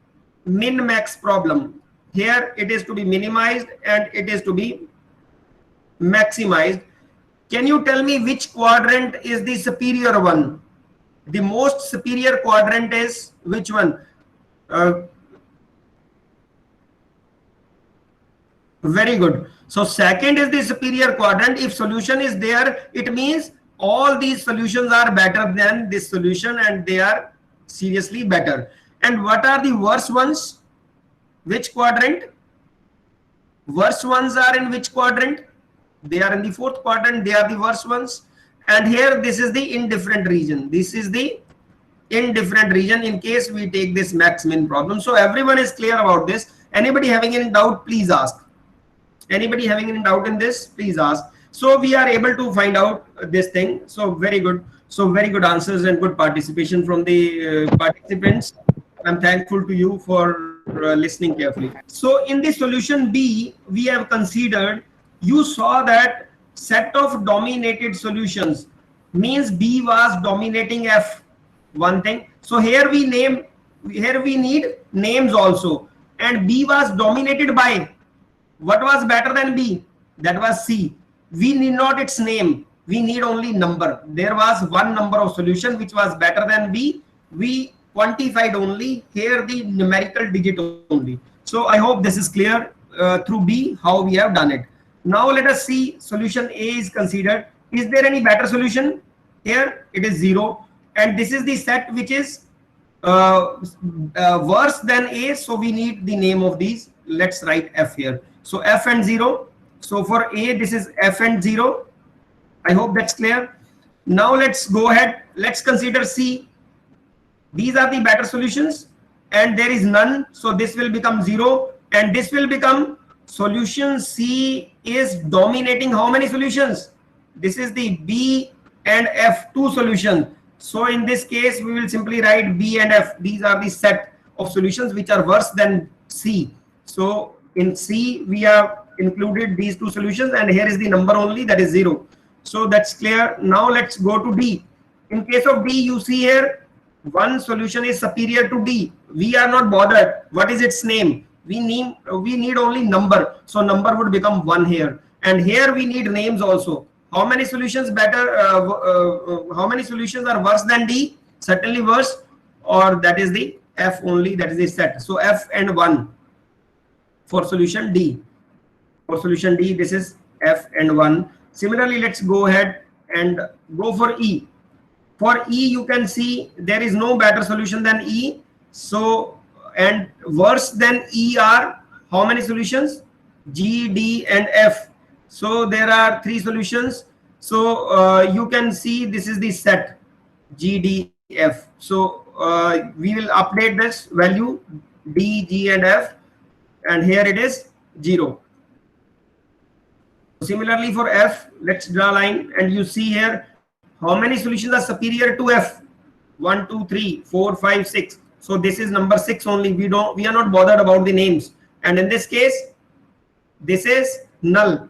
[SPEAKER 2] min-max problem? Here it is to be minimized and it is to be maximized. Can you tell me which quadrant is the superior one? The most superior quadrant is which one? Very good. So second is the superior quadrant. If solution is there, it means all these solutions are better than this solution and they are seriously better. And what are the worst ones? Which quadrant? Worst ones are in which quadrant? They are in the 4th quadrant. They are the worst ones. And here this is the indifferent region. This is the indifferent region in case we take this max-min problem. So everyone is clear about this. Anybody having any doubt, please ask. Anybody having any doubt in this, please ask. So we are able to find out this thing. So very good. So very good answers and good participation from the participants. I'm thankful to you for listening carefully. So in the solution B, we have considered, you saw that set of dominated solutions means B was dominating F, one thing. So here we need names also, and B was dominated by, what was better than B? That was C. We need not its name, we need only number. There was one number of solution which was better than B. We quantified only here the numerical digit only. So I hope this is clear through B how we have done it. Now let us see solution A is considered. Is there any better solution? Here it is 0, and this is the set which is worse than A, so we need the name of these. Let's write F here. So F and 0. So for A, this is F and 0. I hope that's clear. Now let's go ahead. Let's consider C. These are the better solutions. and there is none, so this will become 0, and this will become solution C is dominating how many solutions? This is the B and F, two solutions. So in this case we will simply write B and F. These are the set of solutions which are worse than C. So in C we have included these two solutions, and here is the number only, that is 0. So that's clear. Now let's go to D. In case of D, you see here one solution is superior to D. We are not bothered what is its name. We need only number, so number would become 1 here, and here we need names also. How many solutions better? How many solutions are worse than D? Certainly worse, or that is the F only, that is the set. So F and 1 for solution D. For solution D, this is F and 1. Similarly, let's go ahead and go for E. For E, you can see there is no better solution than E. So, and worse than E are how many solutions? G, D, and F. So there are 3 solutions. So you can see this is the set G, D, F. So we will update this value D, G, and F, and here it is 0. Similarly for F, let's draw a line, and you see here how many solutions are superior to F? 1, 2, 3, 4, 5, 6. So this is number 6 only. We are not bothered about the names. And in this case, this is null.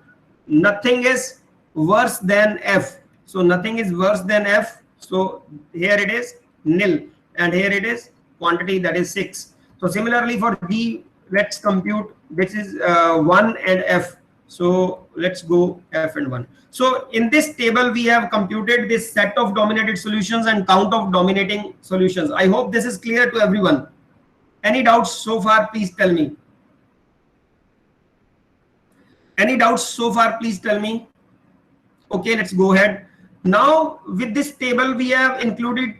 [SPEAKER 2] Nothing is worse than F. So nothing is worse than F. So here it is nil, and here it is quantity, that is 6. So similarly for D, let's compute. This is 1 and F. So let's go F and 1. So in this table, we have computed this set of dominated solutions and count of dominating solutions. I hope this is clear to everyone. Any doubts so far, please tell me. Any doubts so far, please tell me. Okay, let's go ahead. Now with this table, we have included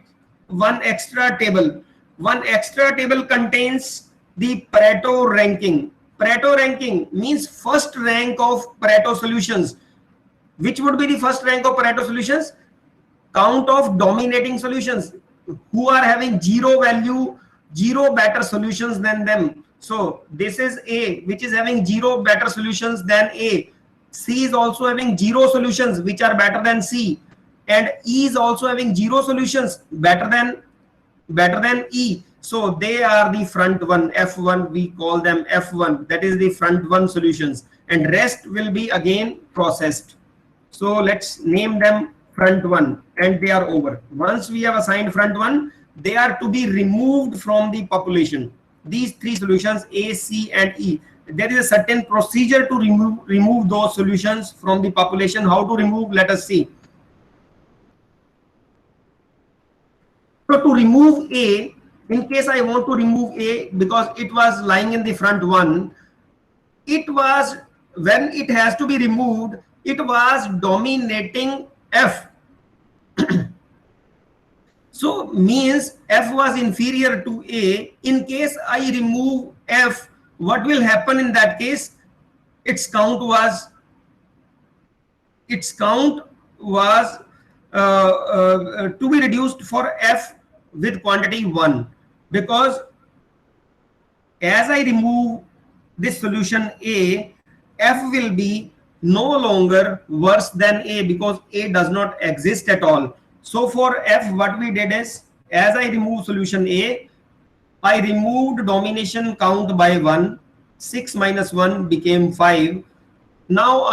[SPEAKER 2] one extra table. One extra table contains the Pareto ranking. Pareto ranking means first rank of Pareto solutions. Which would be the first rank of Pareto solutions? Count of dominating solutions who are having 0 value, 0 better solutions than them. So this is A, which is having 0 better solutions than A. C is also having 0 solutions which are better than C, and E is also having 0 solutions better than E. So they are the front one, F1, we call them F1. That is the front one solutions, and rest will be again processed. So let's name them front one, and they are over. Once we have assigned front one, they are to be removed from the population. These 3 solutions, A, C, and E. There is a certain procedure to remove those solutions from the population. How to remove? Let us see. So to remove A, in case I want to remove A because it was lying in the front one, it was, when it has to be removed, it was dominating F. So means F was inferior to A. In case I remove F, what will happen in that case? Its count was to be reduced for F with quantity 1, because as I remove this solution A, F will be no longer worse than A because A does not exist at all. So for F, what we did is, as I remove solution A, I removed domination count by 1. 6 minus 1 became 5. Now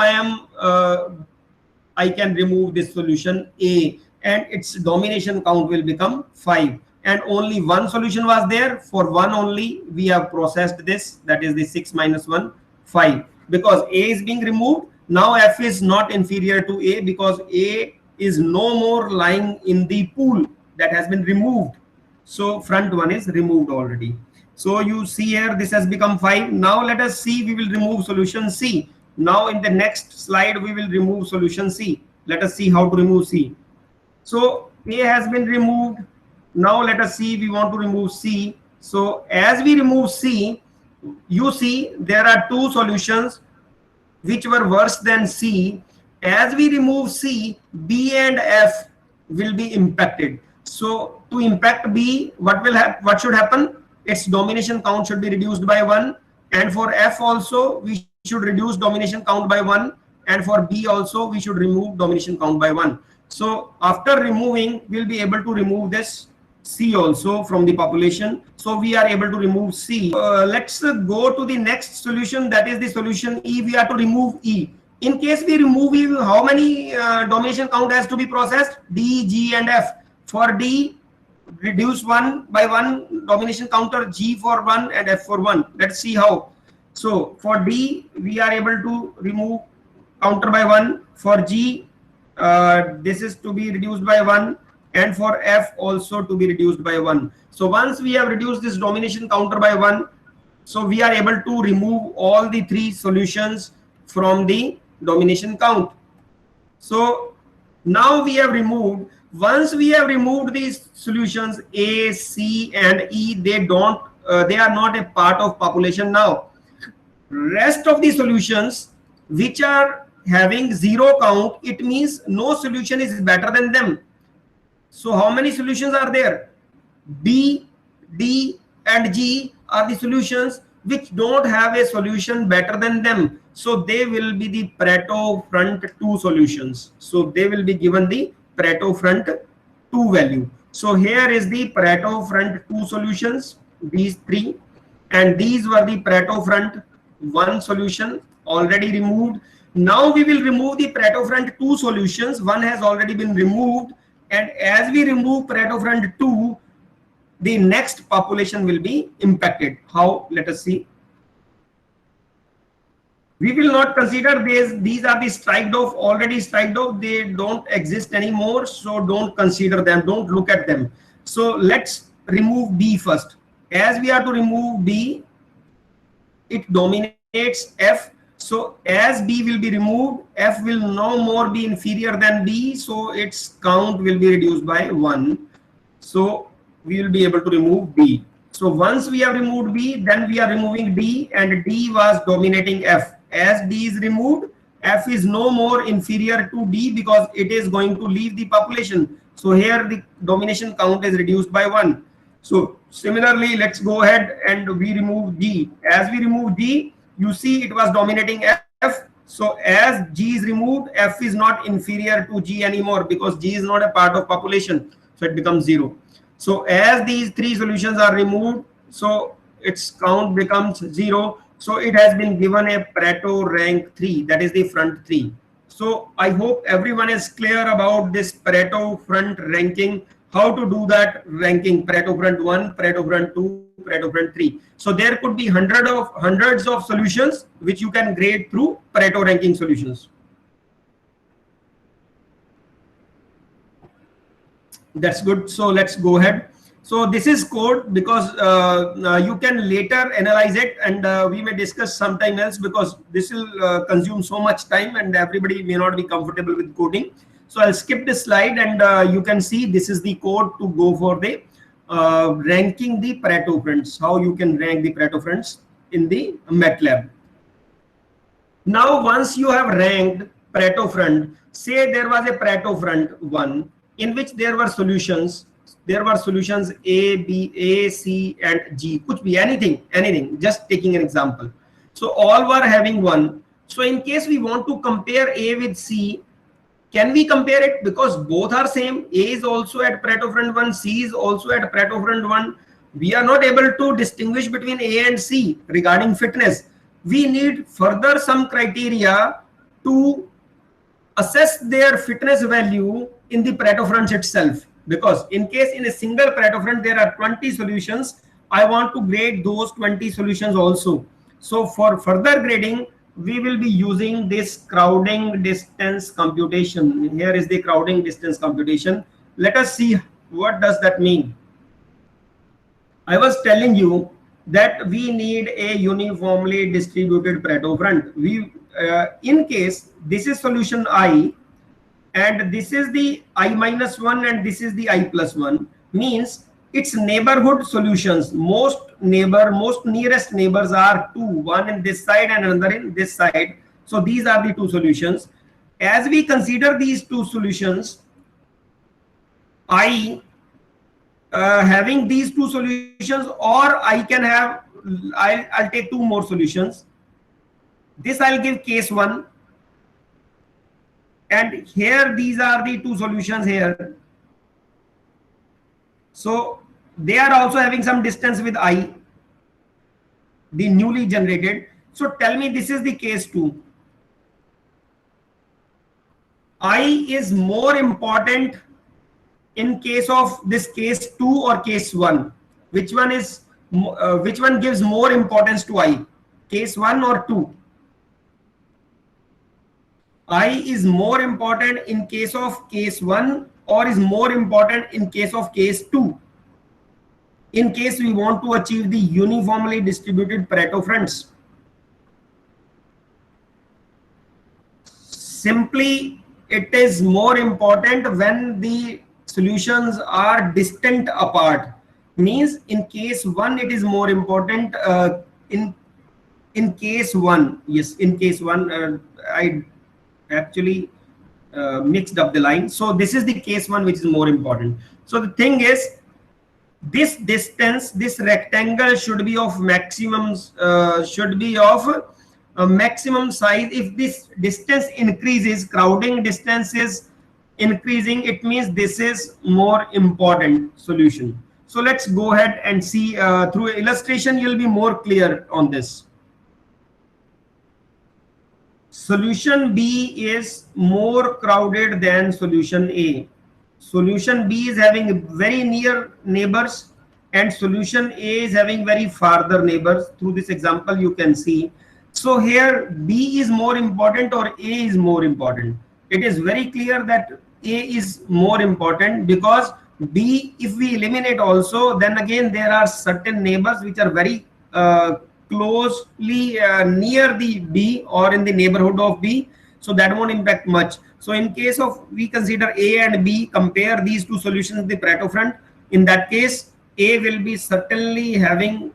[SPEAKER 2] I can remove this solution A, and its domination count will become 5. And only one solution was there. For one only we have processed this, that is the 6 minus 1, 5. Because A is being removed, now F is not inferior to A because A is no more lying in the pool that has been removed. So front one is removed already. So you see here this has become 5. Now let us see, we will remove solution C. Now in the next slide we will remove solution C. Let us see how to remove C. So A has been removed. Now let us see, we want to remove C. So as we remove C, you see there are 2 solutions which were worse than C. As we remove C, B and F will be impacted. So to impact B, what should happen? its domination count should be reduced by 1, and for F also we should reduce domination count by 1, and for B also we should remove domination count by 1. So after removing, we'll be able to remove this C also from the population. So we are able to remove C. Let's go to the next solution, that is the solution E. We have to remove E. In case we remove E, how many domination count has to be processed? D, G and F. For D, reduce 1 by 1 domination counter, G for 1 and F for 1. Let's see how. So for D, we are able to remove counter by 1. For G, this is to be reduced by 1, and for F also to be reduced by 1. So once we have reduced this domination counter by 1, so we are able to remove all the 3 solutions from the domination count. So now we have removed, once we have removed these solutions A, C and E, they are not a part of population now. Rest of the solutions which are having 0 count, it means no solution is better than them. So how many solutions are there? B, D and G are the solutions which don't have a solution better than them. So they will be the Pareto front 2 solutions. So they will be given the Pareto front 2 value. So here is the Pareto front 2 solutions, these 3, and these were the Pareto front 1 solution already removed. Now we will remove the Pareto front 2 solutions. One has already been removed, and as we remove Pareto front 2, the next population will be impacted. How? Let us see. We will not consider these are the striked off, already striked off, they don't exist anymore, so don't consider them, don't look at them. So let's remove B first. As we are to remove B, it dominates F. So as B will be removed, F will no more be inferior than B, so its count will be reduced by 1. So we will be able to remove B. So once we have removed B, then we are removing D, and D was dominating F. As D is removed, F is no more inferior to D because it is going to leave the population. So here the domination count is reduced by 1. So similarly, let's go ahead and we remove G. As we remove G, you see it was dominating F. So as G is removed, F is not inferior to G anymore because G is not a part of population. So it becomes 0. So as these 3 solutions are removed, so its count becomes 0. So it has been given a Pareto rank 3, that is the front 3. So I hope everyone is clear about this Pareto front ranking, how to do that ranking, Pareto front 1, Pareto front 2, Pareto front 3. So there could be hundreds of solutions which you can grade through Pareto ranking solutions. That's good. So let's go ahead. So this is code because you can later analyze it, and we may discuss sometime else because this will consume so much time and everybody may not be comfortable with coding. So I'll skip this slide, and you can see this is the code to go for the ranking the Pareto fronts, how you can rank the Pareto fronts in the MATLAB. Now once you have ranked Pareto front, say there was a Pareto front 1 in which there were solutions. There were solutions A, B, A, C and G. Could be anything, just taking an example. So all were having 1. So in case we want to compare A with C, can we compare it? Because both are same. A is also at Pareto front 1, C is also at Pareto front 1. We are not able to distinguish between A and C regarding fitness. We need further some criteria to assess their fitness value in the Pareto fronts itself. Because in case in a single Pareto front there are 20 solutions, I want to grade those 20 solutions also. So for further grading, we will be using this crowding distance computation. Here is the crowding distance computation. Let us see what does that mean. I was telling you that we need a uniformly distributed Pareto front. In case this is solution I, and this is the I-1 and this is the I+1, means its neighborhood solutions, most nearest neighbors are 2, one in this side and another in this side. So these are the 2 solutions. As we consider these 2 solutions, I having these two solutions, or I can have, I'll take two more solutions. This I'll give case 1, and here these are the two solutions here. So they are also having some distance with I, the newly generated. So tell me, this is the case 2. I is more important in case of this case 2 or case 1. Which one is which one gives more importance to I, case 1 or 2? I is more important in case of case 1 or is more important in case of case 2? In case we want to achieve the uniformly distributed Pareto fronts. Simply, it is more important when the solutions are distant apart. Means in case 1 it is more important. In case 1, yes, in case 1 I actually mixed up the line. So this is the case 1 which is more important. So the thing is, this distance, this rectangle should be of maximum, maximum size. If this distance increases, crowding distance is increasing, it means this is more important solution. So let's go ahead and see through illustration, you'll be more clear on this. Solution B is more crowded than solution A. Solution B is having very near neighbors and solution A is having very farther neighbors. Through this example you can see. So here B is more important or A is more important? It is very clear that A is more important, because B, if we eliminate also, then again there are certain neighbors which are very closely near the B or in the neighborhood of B, so that won't impact much. So in case of, we consider A and B, compare these two solutions of the Pareto front, in that case A will be certainly having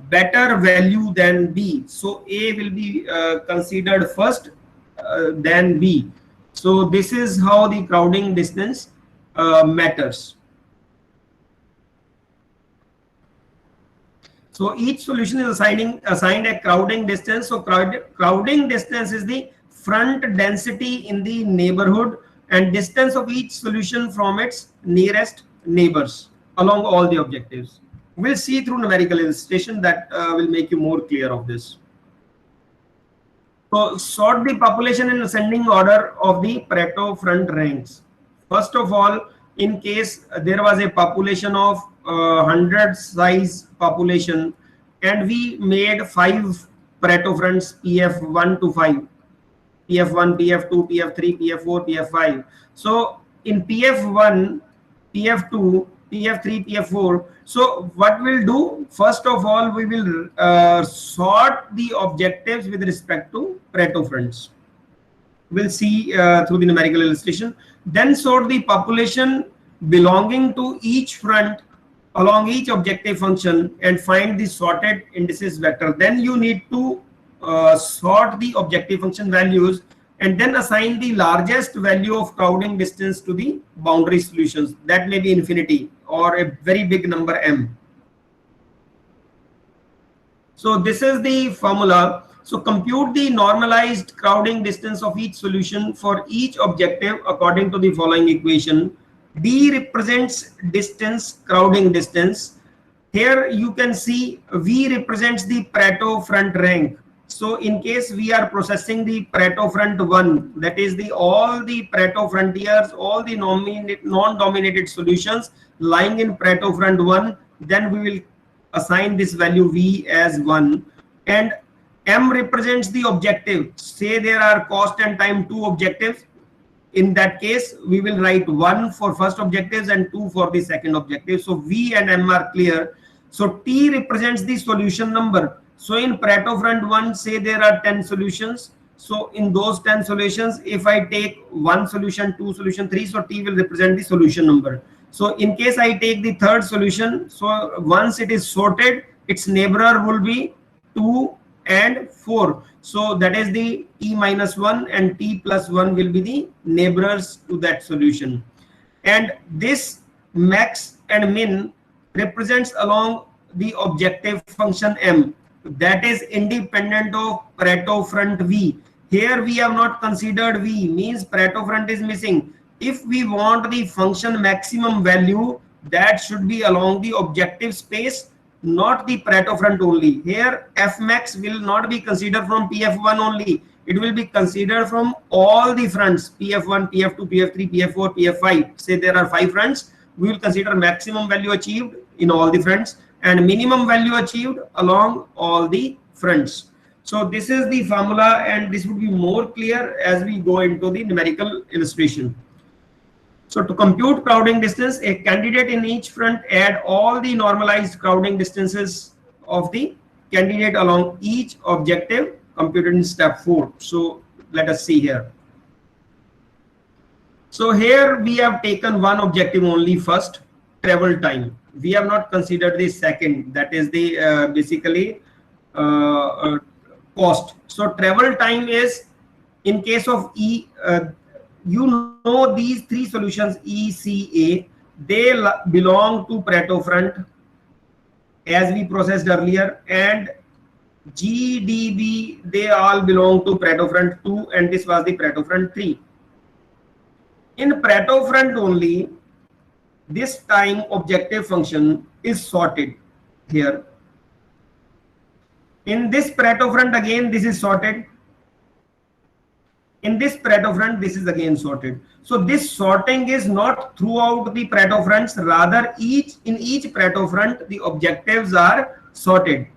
[SPEAKER 2] better value than B. So A will be considered first than B. So this is how the crowding distance matters. So each solution is assigned a crowding distance. So crowding distance is the front density in the neighborhood and distance of each solution from its nearest neighbors along all the objectives. We'll see through numerical illustration that will make you more clear of this. So sort the population in ascending order of the Pareto front ranks. First of all, in case there was a population of 100 size population and we made 5 Pareto fronts, PF1 to 5, PF1, PF2, PF3, PF4, PF5. So in PF1, PF2, PF3, PF4, so what we'll do, first of all, we will sort the objectives with respect to Pareto fronts. We'll see through the numerical illustration. Then sort the population belonging to each front along each objective function and find the sorted indices vector. Then you need to sort the objective function values and then assign the largest value of crowding distance to the boundary solutions. That may be infinity or a very big number m. So this is the formula. So compute the normalized crowding distance of each solution for each objective according to the following equation. D represents distance, crowding distance. Here you can see V represents the Pareto front rank. So in case we are processing the Pareto front 1, that is the all the Pareto frontiers, all the non-dominated solutions lying in Pareto front 1, then we will assign this value V as 1. And M represents the objective. Say there are cost and time 2 objectives. In that case, we will write 1 for first objectives and 2 for the second objective. So V and M are clear. So T represents the solution number. So in Pareto front 1, say there are 10 solutions. So in those 10 solutions, if I take 1 solution, 2 solution, 3, so T will represent the solution number. So in case I take the third solution, so once it is sorted, its neighbor will be 2 and 4. So that is the T minus 1 and T plus 1 will be the neighbors to that solution. And this max and min represents along the objective function M that is independent of Pareto front V. Here we have not considered V, means Pareto front is missing. If we want the function maximum value, that should be along the objective space, not the Pareto front only. Here Fmax will not be considered from PF1 only. It will be considered from all the fronts, PF1, PF2, PF3, PF4, PF5. Say there are 5 fronts. We will consider maximum value achieved in all the fronts and minimum value achieved along all the fronts. So this is the formula, and this would be more clear as we go into the numerical illustration. So to compute crowding distance, a candidate in each front add all the normalized crowding distances of the candidate along each objective computed in step 4. So let us see here. So here we have taken one objective only first, travel time. We have not considered the second, that is the basically cost. So travel time is, in case of E, you know these 3 solutions ECA, they belong to Pareto front as we processed earlier, and GDB, they all belong to Pareto front 2, and this was the Pareto front 3. In Pareto front only, this time objective function is sorted here. In this Pareto front again, this is sorted. In this Pareto front, this is again sorted. So this sorting is not throughout the Pareto fronts, rather in each Pareto front the objectives are sorted.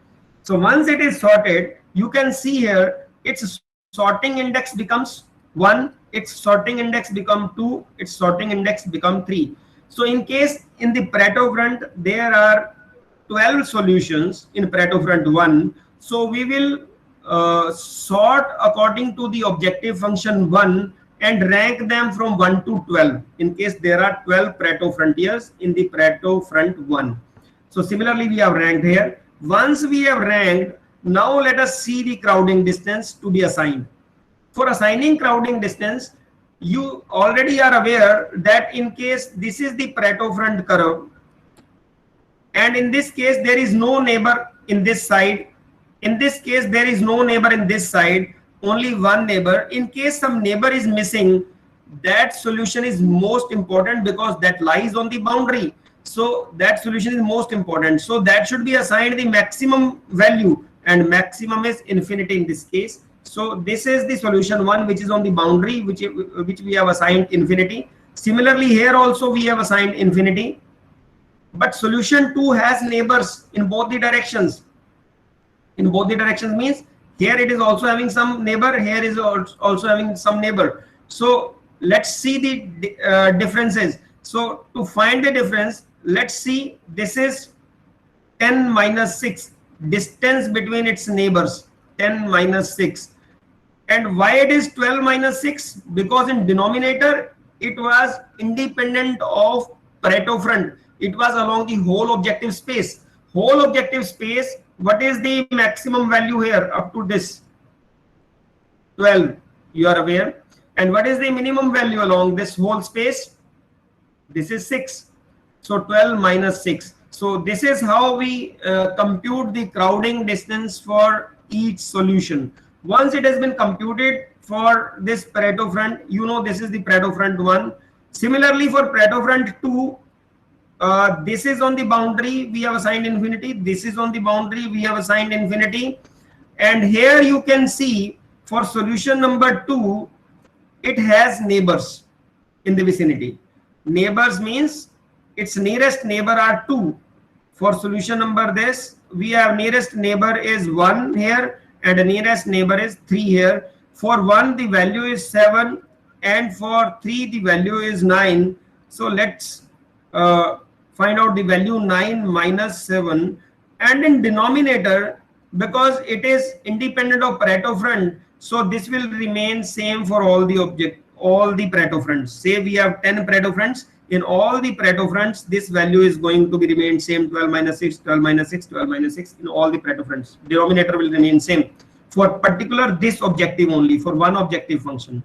[SPEAKER 2] So once it is sorted, you can see here its sorting index becomes 1, its sorting index become 2, its sorting index become 3. So in case in the Pareto front there are 12 solutions in Pareto front 1, so we will sort according to the objective function 1 and rank them from 1 to 12 in case there are 12 Pareto frontiers in the Pareto front 1. So similarly we have ranked here. Once we have ranked, now let us see the crowding distance to be assigned. For assigning crowding distance, you already are aware that in case this is the Pareto front curve, and in this case there is no neighbor in this side. In this case there is no neighbor in this side, only one neighbor. In case some neighbor is missing, that solution is most important because that lies on the boundary. So that solution is most important. So that should be assigned the maximum value, and maximum is infinity in this case. So this is the solution 1 which is on the boundary, which we have assigned infinity. Similarly here also we have assigned infinity, but solution 2 has neighbors in both the directions. In both the directions means here it is also having some neighbor, here is also having some neighbor. So let's see the differences. So to find the difference, let's see, this is 10 minus 6, distance between its neighbors, 10 minus 6. And why it is 12 minus 6? Because in denominator it was independent of Pareto front. It was along the whole objective space. Whole objective space, what is the maximum value here up to this? 12, you are aware. And what is the minimum value along this whole space? This is 6. So 12 minus 6. So this is how we compute the crowding distance for each solution. Once it has been computed for this Pareto front, you know this is the Pareto front 1. Similarly for Pareto front 2, this is on the boundary, we have assigned infinity. This is on the boundary, we have assigned infinity. And here you can see for solution number 2, it has neighbors in the vicinity. Neighbors means its nearest neighbor are 2. For solution number this, we have nearest neighbor is 1 here, and the nearest neighbor is 3 here. For 1 the value is 7, and for 3 the value is 9. So let's find out the value 9 minus 7. And in denominator, because it is independent of Pareto front, so this will remain same for all the Pareto fronts. Say we have 10 Pareto fronts. In all the Pareto fronts, this value is going to be remain same, 12 minus 6, 12 minus 6, 12 minus 6 in all the Pareto fronts. Denominator will remain same for particular this objective only, for one objective function.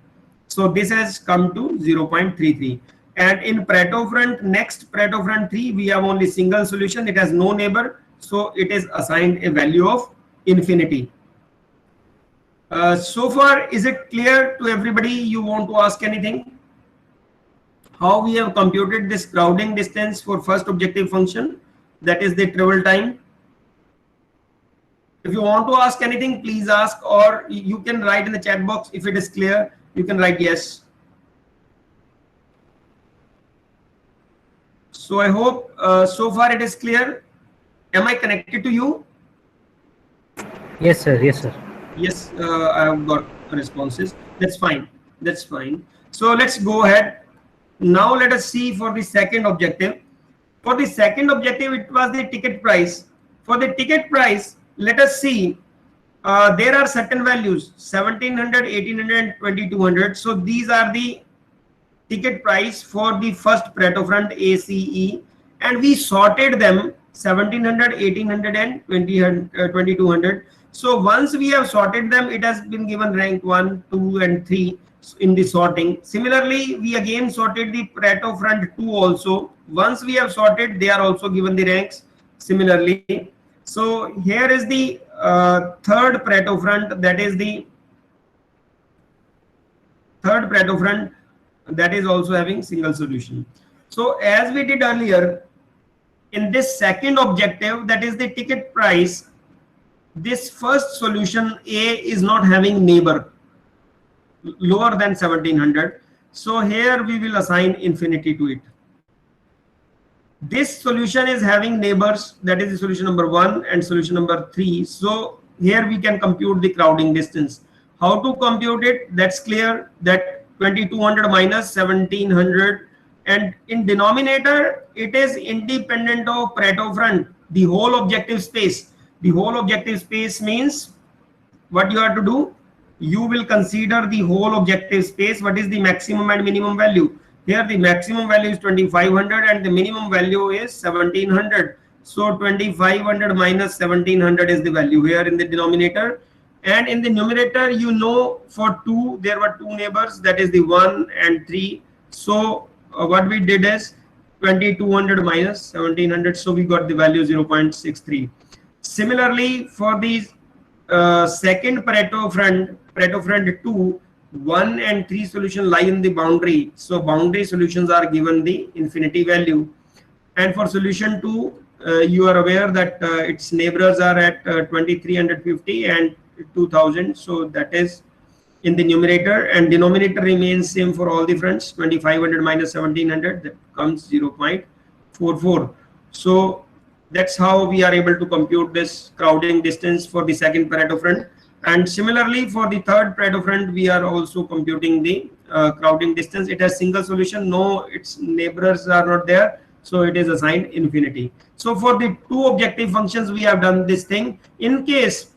[SPEAKER 2] So this has come to 0.33. And in Pareto front, next Pareto front 3, we have only single solution. It has no neighbor, so it is assigned a value of infinity. So far, is it clear to everybody? You want to ask anything? How we have computed this crowding distance for first objective function, that is the travel time. If you want to ask anything, please ask, or you can write in the chat box. If it is clear, you can write yes. So I hope so far it is clear. Am I connected to you?
[SPEAKER 1] Yes, sir. Yes, sir.
[SPEAKER 2] Yes, I have got responses. That's fine. That's fine. So let's go ahead. Now let us see for the second objective. For the second objective, it was the ticket price. For the ticket price, let us see. There are certain values: 1700, 1800, and 2200. So these are the ticket price for the first Pareto front ACE, and we sorted them 1700, 1800, and 2200. So once we have sorted them, it has been given rank 1, 2, and 3 in the sorting. Similarly, we again sorted the Pareto front 2 also. Once we have sorted, they are also given the ranks similarly. So here is the third Pareto front, that is the third Pareto front, that is also having single solution. So as we did earlier, in this second objective, that is the ticket price, this first solution A is not having neighbor lower than 1700. So here we will assign infinity to it. This solution is having neighbors, that is the solution number 1 and solution number 3. So here we can compute the crowding distance. How to compute it? That's clear, that 2200 minus 1700, and in denominator it is independent of Pareto front, the whole objective space. The whole objective space means what you have to do, you will consider the whole objective space. What is the maximum and minimum value? Here the maximum value is 2500 and the minimum value is 1700. So 2500 minus 1700 is the value here in the denominator. And in the numerator, you know, for 2 there were 2 neighbors, that is the 1 and 3. So what we did is 2200 minus 1700, so we got the value 0.63. Similarly, for the second Pareto front 2, 1 and 3 solution lie in the boundary. So boundary solutions are given the infinity value. And for solution 2, you are aware that its neighbors are at 2350 and 2000. So that is in the numerator, and denominator remains same for all the fronts. 2500 minus 1700, that comes 0.44. So that's how we are able to compute this crowding distance for the second Pareto front. And similarly, for the third Pareto front, we are also computing the crowding distance. It has single solution, no, its neighbors are not there, so it is assigned infinity. So for the 2 objective functions, we have done this thing. In case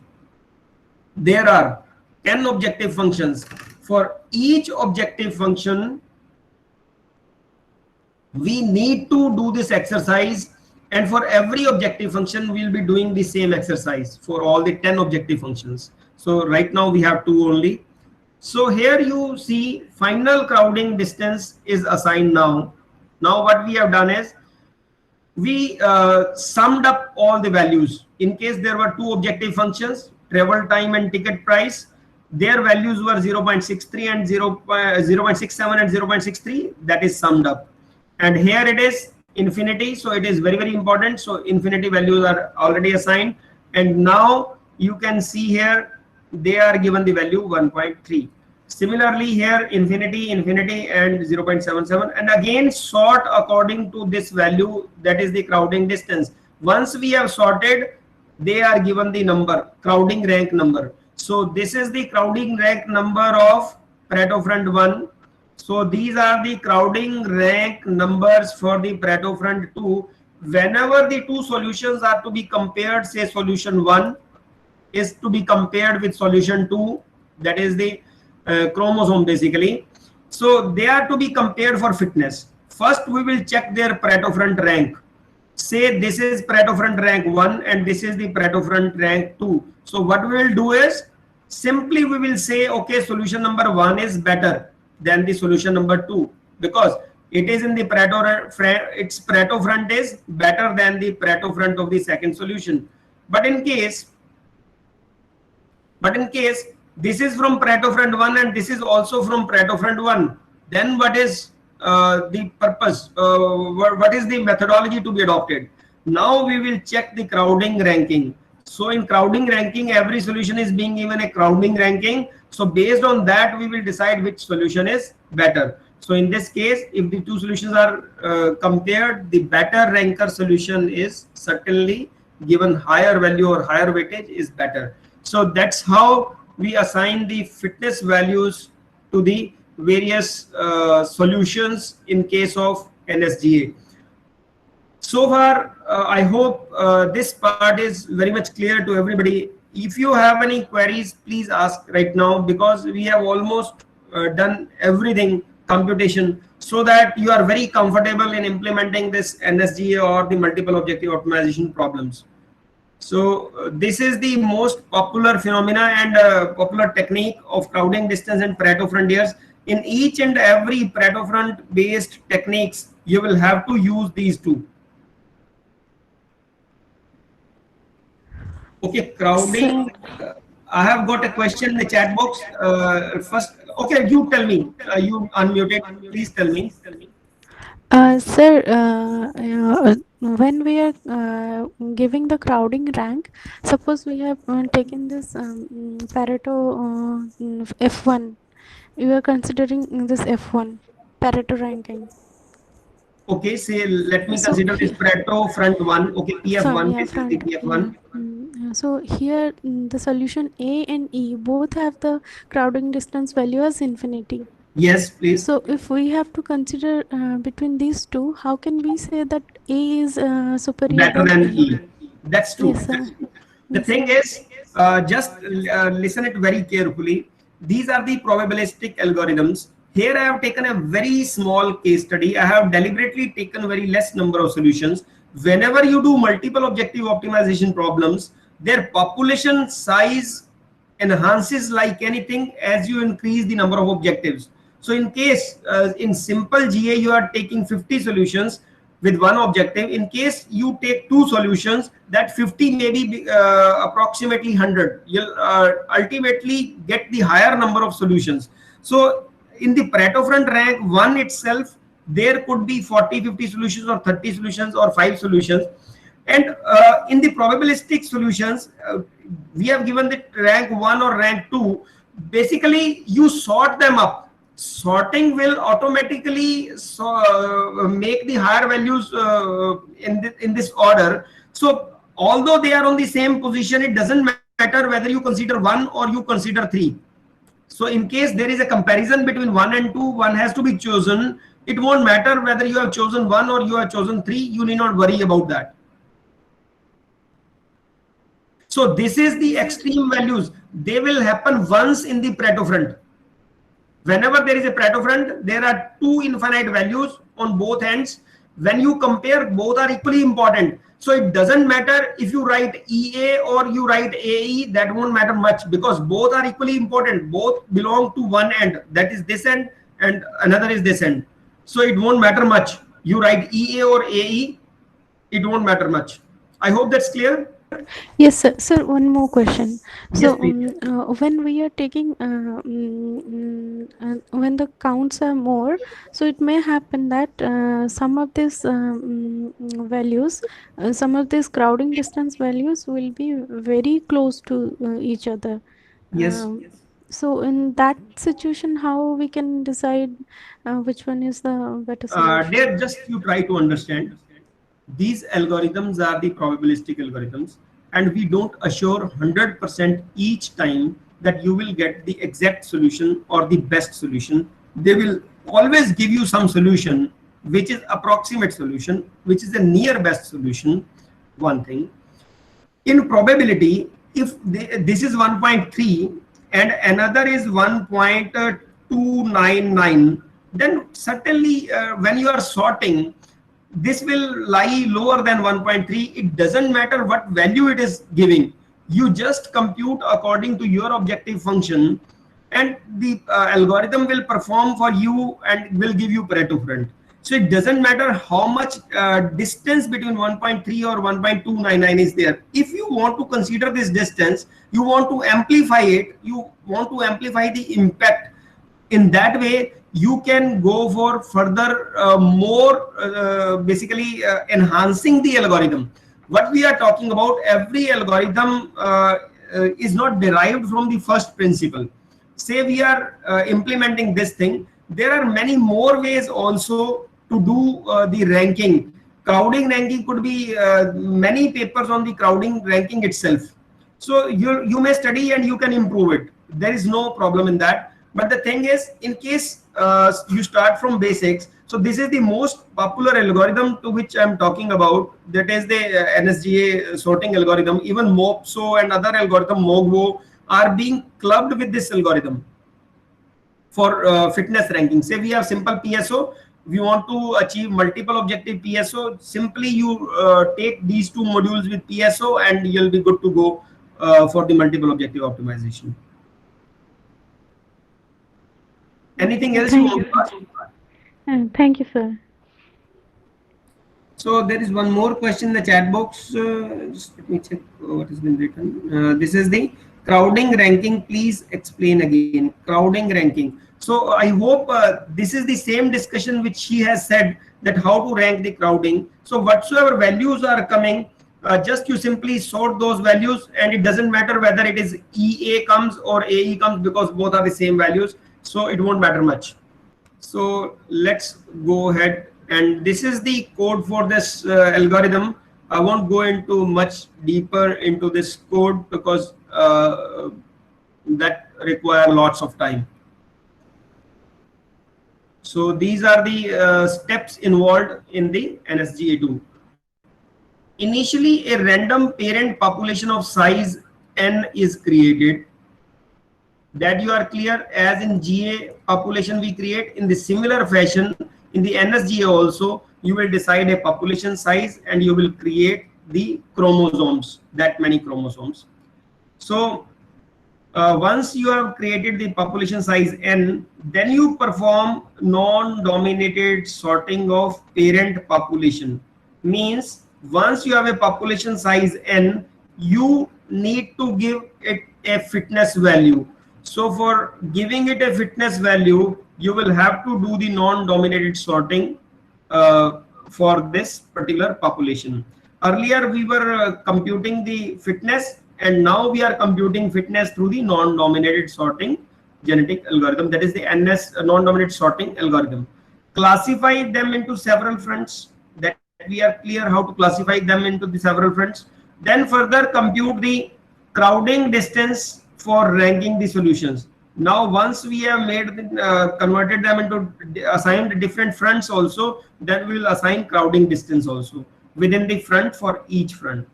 [SPEAKER 2] there are 10 objective functions, for each objective function, we need to do this exercise, and for every objective function, we will be doing the same exercise for all the 10 objective functions. So right now we have 2 only. So here you see final crowding distance is assigned now. Now what we have done is we summed up all the values. In case there were 2 objective functions, travel time and ticket price, their values were 0.63 and 0.67 and 0.63, that is summed up. And here it is infinity, so it is very, very important. So infinity values are already assigned, and now you can see here they are given the value 1.3. Similarly here infinity, infinity, and 0.77, and again sort according to this value, that is the crowding distance. Once we have sorted, they are given the number, crowding rank number. So this is the crowding rank number of Pareto front 1. So these are the crowding rank numbers for the Pareto front 2. Whenever the 2 solutions are to be compared, say solution 1 is to be compared with solution 2, that is the chromosome basically. So they are to be compared for fitness. First we will check their Pareto front rank. Say this is Pareto front rank 1 and this is the Pareto front rank 2. So what we will do is simply we will say, okay, solution number 1 is better than the solution number 2, because it is in the Pareto its Pareto front is better than the Pareto front of the second solution. But in case this is from Pareto front 1 and this is also from Pareto front 1, then what is the purpose? What is the methodology to be adopted? Now we will check the crowding ranking. So in crowding ranking, every solution is being given a crowding ranking. So based on that, we will decide which solution is better. So in this case, if the two solutions are compared, the better ranker solution is certainly given higher value or higher weightage is better. So that's how we assign the fitness values to the various solutions in case of NSGA. So far, I hope this part is very much clear to everybody. If you have any queries, please ask right now, because we have almost done everything computation, so that you are very comfortable in implementing this NSGA or the multiple objective optimization problems. So this is the most popular phenomena and popular technique of crowding distance and Pareto frontiers. In each and every Pareto front based techniques, you will have to use these two. Okay, crowding. I have got a question in the chat box. First, okay, you tell me. You unmuted. Please tell me.
[SPEAKER 4] Sir, when we are giving the crowding rank, suppose we have taken this Pareto F1, you are considering this F1 Pareto ranking.
[SPEAKER 2] Okay, say let me consider this Pareto front 1. Okay, PF1, this is the PF1.
[SPEAKER 4] So here the solution A and E both have the crowding distance value as infinity.
[SPEAKER 2] Yes, please.
[SPEAKER 4] So if we have to consider between these two, how can we say that A is superior
[SPEAKER 2] better than E? That's true.
[SPEAKER 4] Yes, sir.
[SPEAKER 2] The thing is, just listen it very carefully. These are the probabilistic algorithms. Here I have taken a very small case study. I have deliberately taken very less number of solutions. Whenever you do multiple objective optimization problems, their population size enhances like anything as you increase the number of objectives. So in case in simple GA you are taking 50 solutions with one objective, in case you take two solutions, that 50 may be approximately 100. You'll ultimately get the higher number of solutions. So in the Pareto front rank 1 itself, there could be 40, 50 solutions or 30 solutions or 5 solutions. And in the probabilistic solutions, we have given the rank 1 or rank 2. Basically, you sort them up. Sorting will automatically make the higher values in this order. So although they are on the same position, it doesn't matter whether you consider 1 or you consider 3. So in case there is a comparison between 1 and 2, one has to be chosen. It won't matter whether you have chosen 1 or you have chosen 3. You need not worry about that. So this is the extreme values. They will happen once in the Pareto front. Whenever there is a Pareto front, there are two infinite values on both ends. When you compare, both are equally important. So it doesn't matter if you write EA or you write AE, that won't matter much, because both are equally important. Both belong to one end, that is this end, and another is this end. So it won't matter much. You write EA or AE, it won't matter much. I hope that's clear.
[SPEAKER 4] Yes, sir. Sir, one more question. So,
[SPEAKER 2] Yes,
[SPEAKER 4] when we are taking, when the counts are more, so it may happen that some of these values, some of these crowding distance values will be very close to each other.
[SPEAKER 2] Yes.
[SPEAKER 4] So, in that situation, how we can decide which one is the better solution?
[SPEAKER 2] There, just you try to understand. These algorithms are the probabilistic algorithms, and we don't assure 100% each time that you will get the exact solution or the best solution. They will always give you some solution which is approximate solution, which is a near best solution. One thing in probability, if this is 1.3 and another is 1.299, then certainly when you are sorting, this will lie lower than 1.3. It doesn't matter what value it is giving. You just compute according to your objective function, and the algorithm will perform for you and will give you Pareto front. So it doesn't matter how much distance between 1.3 or 1.299 is there. If you want to consider this distance, you want to amplify it, you want to amplify the impact. In that way, you can go for further basically enhancing the algorithm. What we are talking about, every algorithm is not derived from the first principle. Say we are implementing this thing, there are many more ways also to do the ranking. Crowding ranking could be many papers on the crowding ranking itself. So you may study and you can improve it. There is no problem in that. But the thing is, in case you start from basics, so this is the most popular algorithm to which I'm talking about. That is the NSGA sorting algorithm. Even MOPSO and other algorithm, MOGWO, are being clubbed with this algorithm for fitness ranking. Say we have simple PSO, we want to achieve multiple objective PSO. Simply you take these two modules with PSO and you'll be good to go for the multiple objective optimization. Anything else you want to ask?
[SPEAKER 4] Thank you, sir.
[SPEAKER 2] So there is one more question in the chat box. Just let me check what has been written. This is the crowding ranking. Please explain again. Crowding ranking. So I hope this is the same discussion which she has said, that how to rank the crowding. So whatsoever values are coming, just you simply sort those values, and it doesn't matter whether it is EA comes or AE comes, because both are the same values. So it won't matter much. So let's go ahead. And this is the code for this algorithm. I won't go into much deeper into this code because that require lots of time. So these are the steps involved in the NSGA2. Initially, a random parent population of size n is created. That you are clear. As in GA population we create, in the similar fashion in the NSGA also, you will decide a population size and you will create the chromosomes, that many chromosomes. So once you have created the population size n, then you perform non-dominated sorting of parent population. Means once you have a population size n, you need to give it a fitness value. So for giving it a fitness value, you will have to do the non-dominated sorting for this particular population. Earlier we were computing the fitness, and now we are computing fitness through the non-dominated sorting genetic algorithm. That is the NS non-dominated sorting algorithm. Classify them into several fronts. That we are clear how to classify them into the several fronts. Then further compute the crowding distance for ranking the solutions. Now once we have made converted them into assigned different fronts also, then we will assign crowding distance also within the front for each front.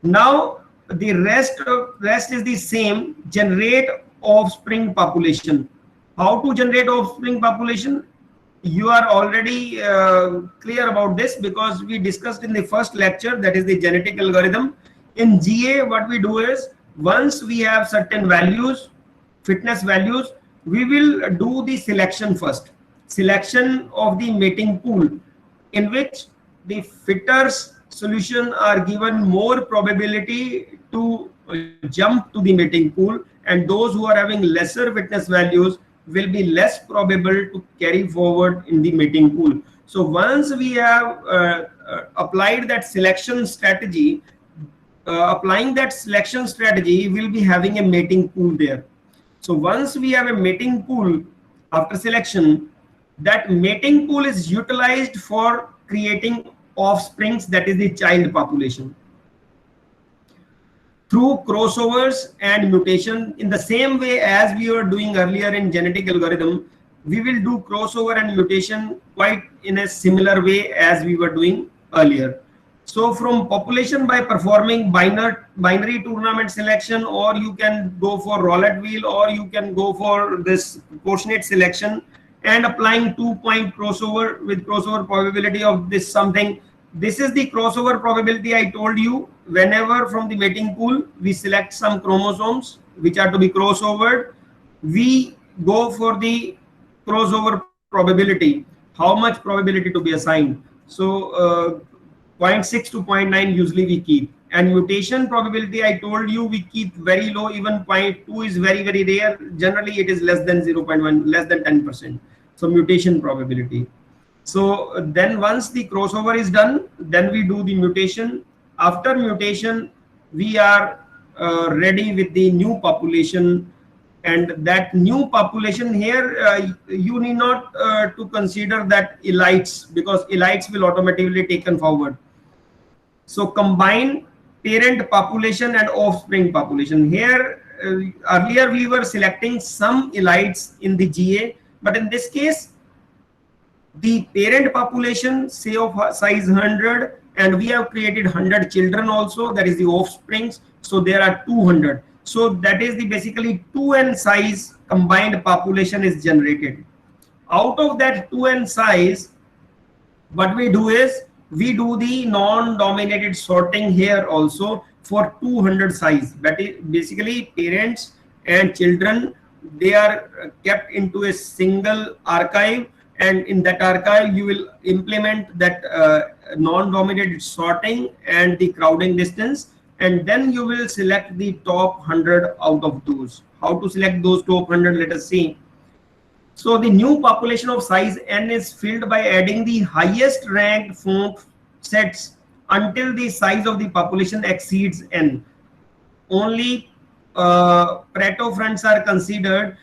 [SPEAKER 2] Now the rest is the same. Generate offspring population. How to generate offspring population? You are already clear about this because we discussed in the first lecture, that is the genetic algorithm. In GA, what we do is, once we have certain values, fitness values, we will do the selection first. Selection of the mating pool, in which the fitters solution are given more probability to jump to the mating pool, and those who are having lesser fitness values will be less probable to carry forward in the mating pool. So once we have applied that selection strategy, applying that selection strategy, we'll be having a mating pool there. So once we have a mating pool after selection, that mating pool is utilized for creating offsprings, that is the child population. Through crossovers and mutation, in the same way as we were doing earlier in genetic algorithm, we will do crossover and mutation quite in a similar way as we were doing earlier. So from population, by performing binary tournament selection, or you can go for roulette wheel, or you can go for this proportionate selection and applying 2-point crossover with crossover probability of this something. This is the crossover probability I told you. Whenever from the mating pool we select some chromosomes which are to be crossovered, we go for the crossover probability. how much probability to be assigned. So 0.6 to 0.9 usually we keep, and mutation probability I told you we keep very low. Even 0.2 is very rare. Generally it is less than 0.1, less than 10%. So mutation probability. So then once the crossover is done, then we do the mutation. After mutation, we are ready with the new population, and that new population here you need not to consider that elites, because elites will automatically taken forward. So combine parent population and offspring population. Here earlier we were selecting some elites in the GA, but in this case the parent population say of size 100, and we have created 100 children also, that is the offsprings, so there are 200. So that is the basically 2n size combined population is generated. Out of that 2n size, what we do is we do the non-dominated sorting here also for 200 size. That is basically parents and children, they are kept into a single archive, and in that archive you will implement that non-dominated sorting and the crowding distance, and then you will select the top 100 out of those. How to select those top 100, let us see. So the new population of size n is filled by adding the highest ranked font sets until the size of the population exceeds n. Only Pareto fronts are considered,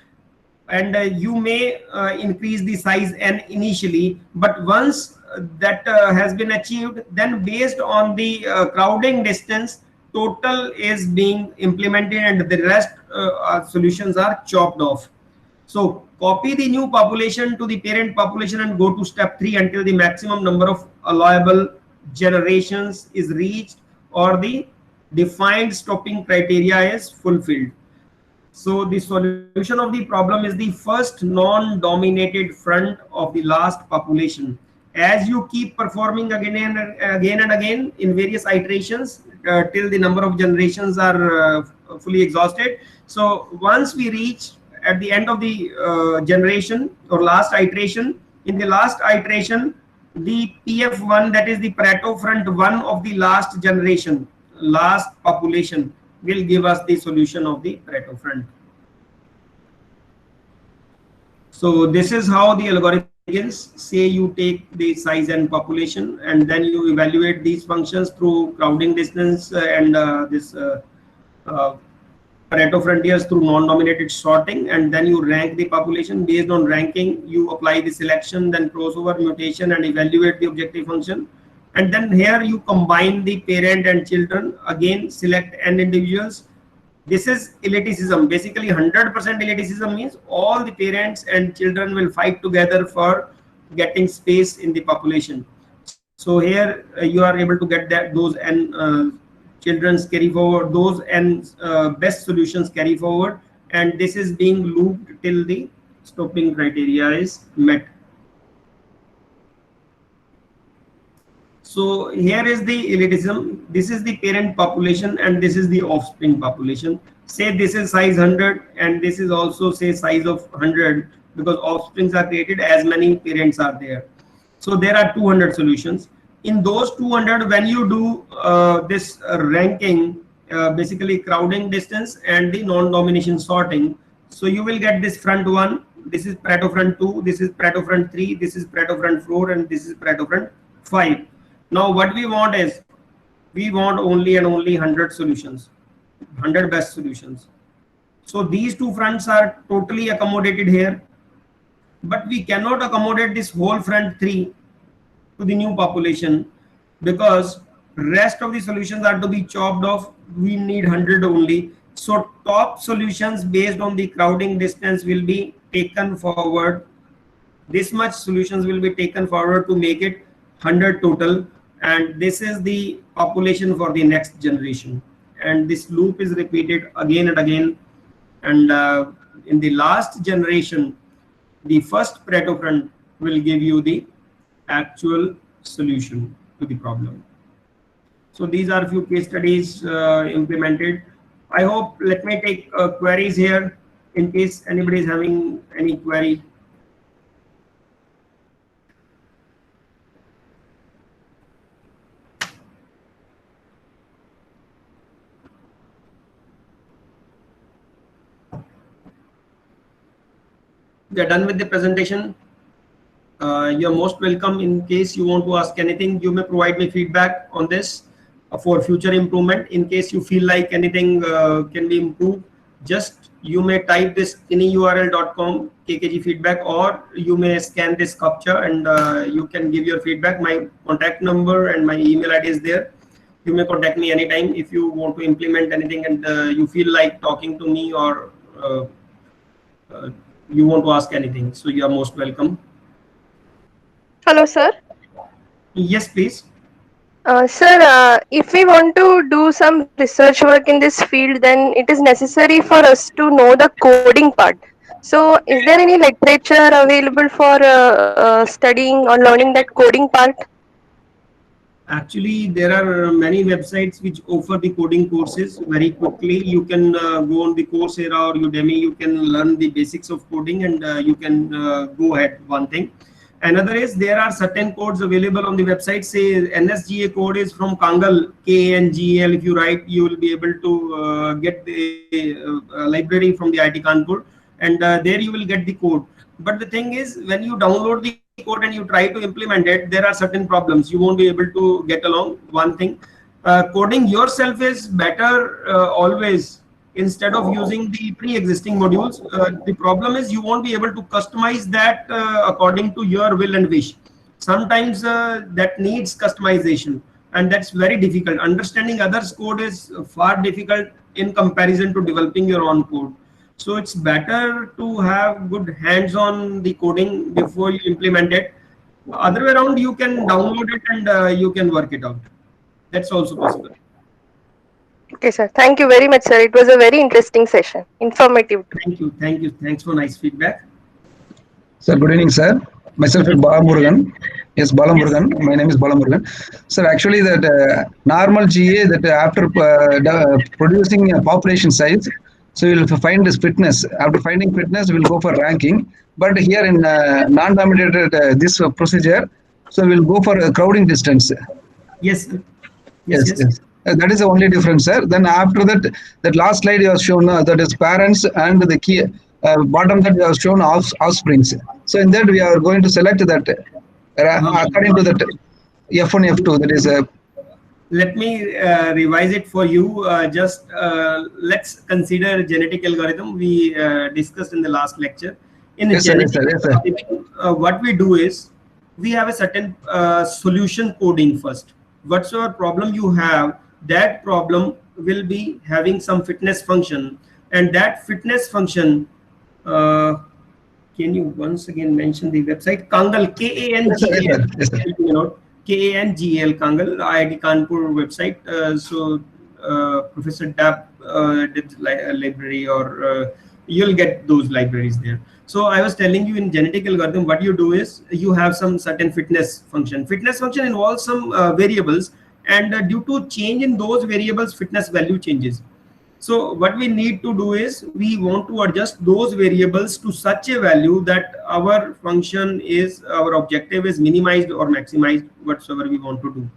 [SPEAKER 2] and you may increase the size n initially, but once that has been achieved, then based on the crowding distance, total is being implemented and the rest solutions are chopped off. So copy the new population to the parent population and go to step 3 until the maximum number of allowable generations is reached or the defined stopping criteria is fulfilled. So the solution of the problem is the first non-dominated front of the last population. As you keep performing again and again in various iterations till the number of generations are fully exhausted. So once we reach at the end of the generation or last iteration, in the last iteration, the PF1, that is the Pareto front 1 of the last generation, last population, will give us the solution of the Pareto front. So this is how the algorithm begins. Say you take the size and population, and then you evaluate these functions through crowding distance and this Pareto frontiers through non-dominated sorting, and then you rank the population. Based on ranking, you apply the selection, then crossover, mutation, and evaluate the objective function. And then here you combine the parent and children, again select n individuals. This is elitism. Basically 100% elitism means all the parents and children will fight together for getting space in the population. So here you are able to get that those n children's carry forward, those n best solutions carry forward, and this is being looped till the stopping criteria is met. So here is the elitism. This is the parent population and this is the offspring population. Say this is size 100 and this is also say size of 100, because offsprings are created as many parents are there. So there are 200 solutions. In those 200, when you do this ranking, basically crowding distance and the non-domination sorting, so you will get this front 1, this is Pareto front 2, this is Pareto front 3, this is Pareto front 4, and this is Pareto front 5. Now what we want is, we want only and only 100 solutions, 100 best solutions. So these two fronts are totally accommodated here, but we cannot accommodate this whole front 3 to the new population, because rest of the solutions are to be chopped off. We need 100 only. So top solutions based on the crowding distance will be taken forward. This much solutions will be taken forward to make it 100 total, and this is the population for the next generation, and this loop is repeated again and again. And in the last generation, the first Pareto front will give you the actual solution to the problem. So these are a few case studies implemented. I hope, let me take queries here in case anybody is having any query. we are done with the presentation. You're most welcome. In case you want to ask anything, you may provide me feedback on this for future improvement. In case you feel like anything can be improved, just you may type this tinyurl.com kkg feedback, or you may scan this captcha and you can give your feedback. My contact number and my email ID is there. You may contact me anytime if you want to implement anything and you feel like talking to me, or you want to ask anything. So you are most welcome.
[SPEAKER 5] Hello, sir.
[SPEAKER 2] Yes, please.
[SPEAKER 5] Sir, if we want to do some research work in this field, then it is necessary for us to know the coding part. So, is there any literature available for studying or learning that coding part?
[SPEAKER 2] Actually, there are many websites which offer the coding courses very quickly. You can go on the Coursera or Udemy. You can learn the basics of coding, and you can go ahead. One thing. Another is there are certain codes available on the website. Say NSGA code is from Kangal, KNGL. If you write, you will be able to get the library from the IIT Kanpur, and there you will get the code. But the thing is, when you download the code and you try to implement it, there are certain problems. You won't be able to get along. One thing, coding yourself is better always, instead of using the pre-existing modules. The problem is you won't be able to customize that according to your will and wish. Sometimes that needs customization, and that's very difficult. Understanding others' code is far difficult in comparison to developing your own code. So it's better to have good hands-on the coding before you implement it. Other way around, you can download it and you can work it out. That's also possible.
[SPEAKER 5] Okay, sir. Thank you very much, sir. It was a very interesting session, informative.
[SPEAKER 2] Thank you. Thank you. Thanks for nice feedback.
[SPEAKER 6] Sir, good evening, sir. Myself is Bala Murugan. Yes, Bala Murugan. My name is Bala Murugan. Sir, actually, that normal GA, that after producing a population size, so we'll find this fitness. After finding fitness, we'll go for ranking. But here in non-dominated this procedure, so we'll go for a crowding distance.
[SPEAKER 2] Yes.
[SPEAKER 6] Yes. That is the only difference, sir. Then after that, that last slide you have shown that is parents, and the key bottom that you have shown offsprings. So in that we are going to select that according to that F1, F2. That is.
[SPEAKER 2] Let me revise it for you. Let's consider genetic algorithm we discussed in the last lecture. In
[SPEAKER 6] Yes,
[SPEAKER 2] genetic
[SPEAKER 6] sir. Yes, sir.
[SPEAKER 2] what we do is we have a certain solution coding first. Whatsoever problem you have, that problem will be having some fitness function, and that fitness function, can you once again mention the website? Kangal, K-A-N-G-A-L.
[SPEAKER 6] Yes, sir.
[SPEAKER 2] KANGL, Kangal, IIT Kanpur website. Professor Dab did a library, or you'll get those libraries there. So I was telling you, in genetic algorithm, what you do is you have some certain fitness function. Fitness function involves some variables, and due to change in those variables, fitness value changes. So what we need to do is we want to adjust those variables to such a value that our function is, our objective is minimized or maximized, whatsoever we want to do.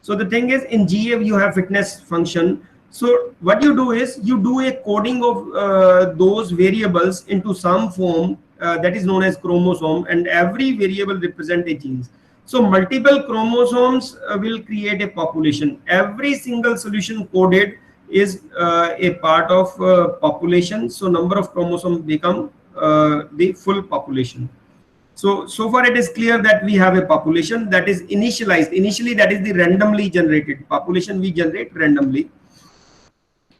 [SPEAKER 2] So the thing is, in GA you have fitness function. So what you do is you do a coding of those variables into some form that is known as chromosome, and every variable represents a gene. So multiple chromosomes will create a population. Every single solution coded is a part of population. So number of chromosomes become the full population. So far it is clear that we have a population that is initialized. Initially, that is the randomly generated population we generate randomly.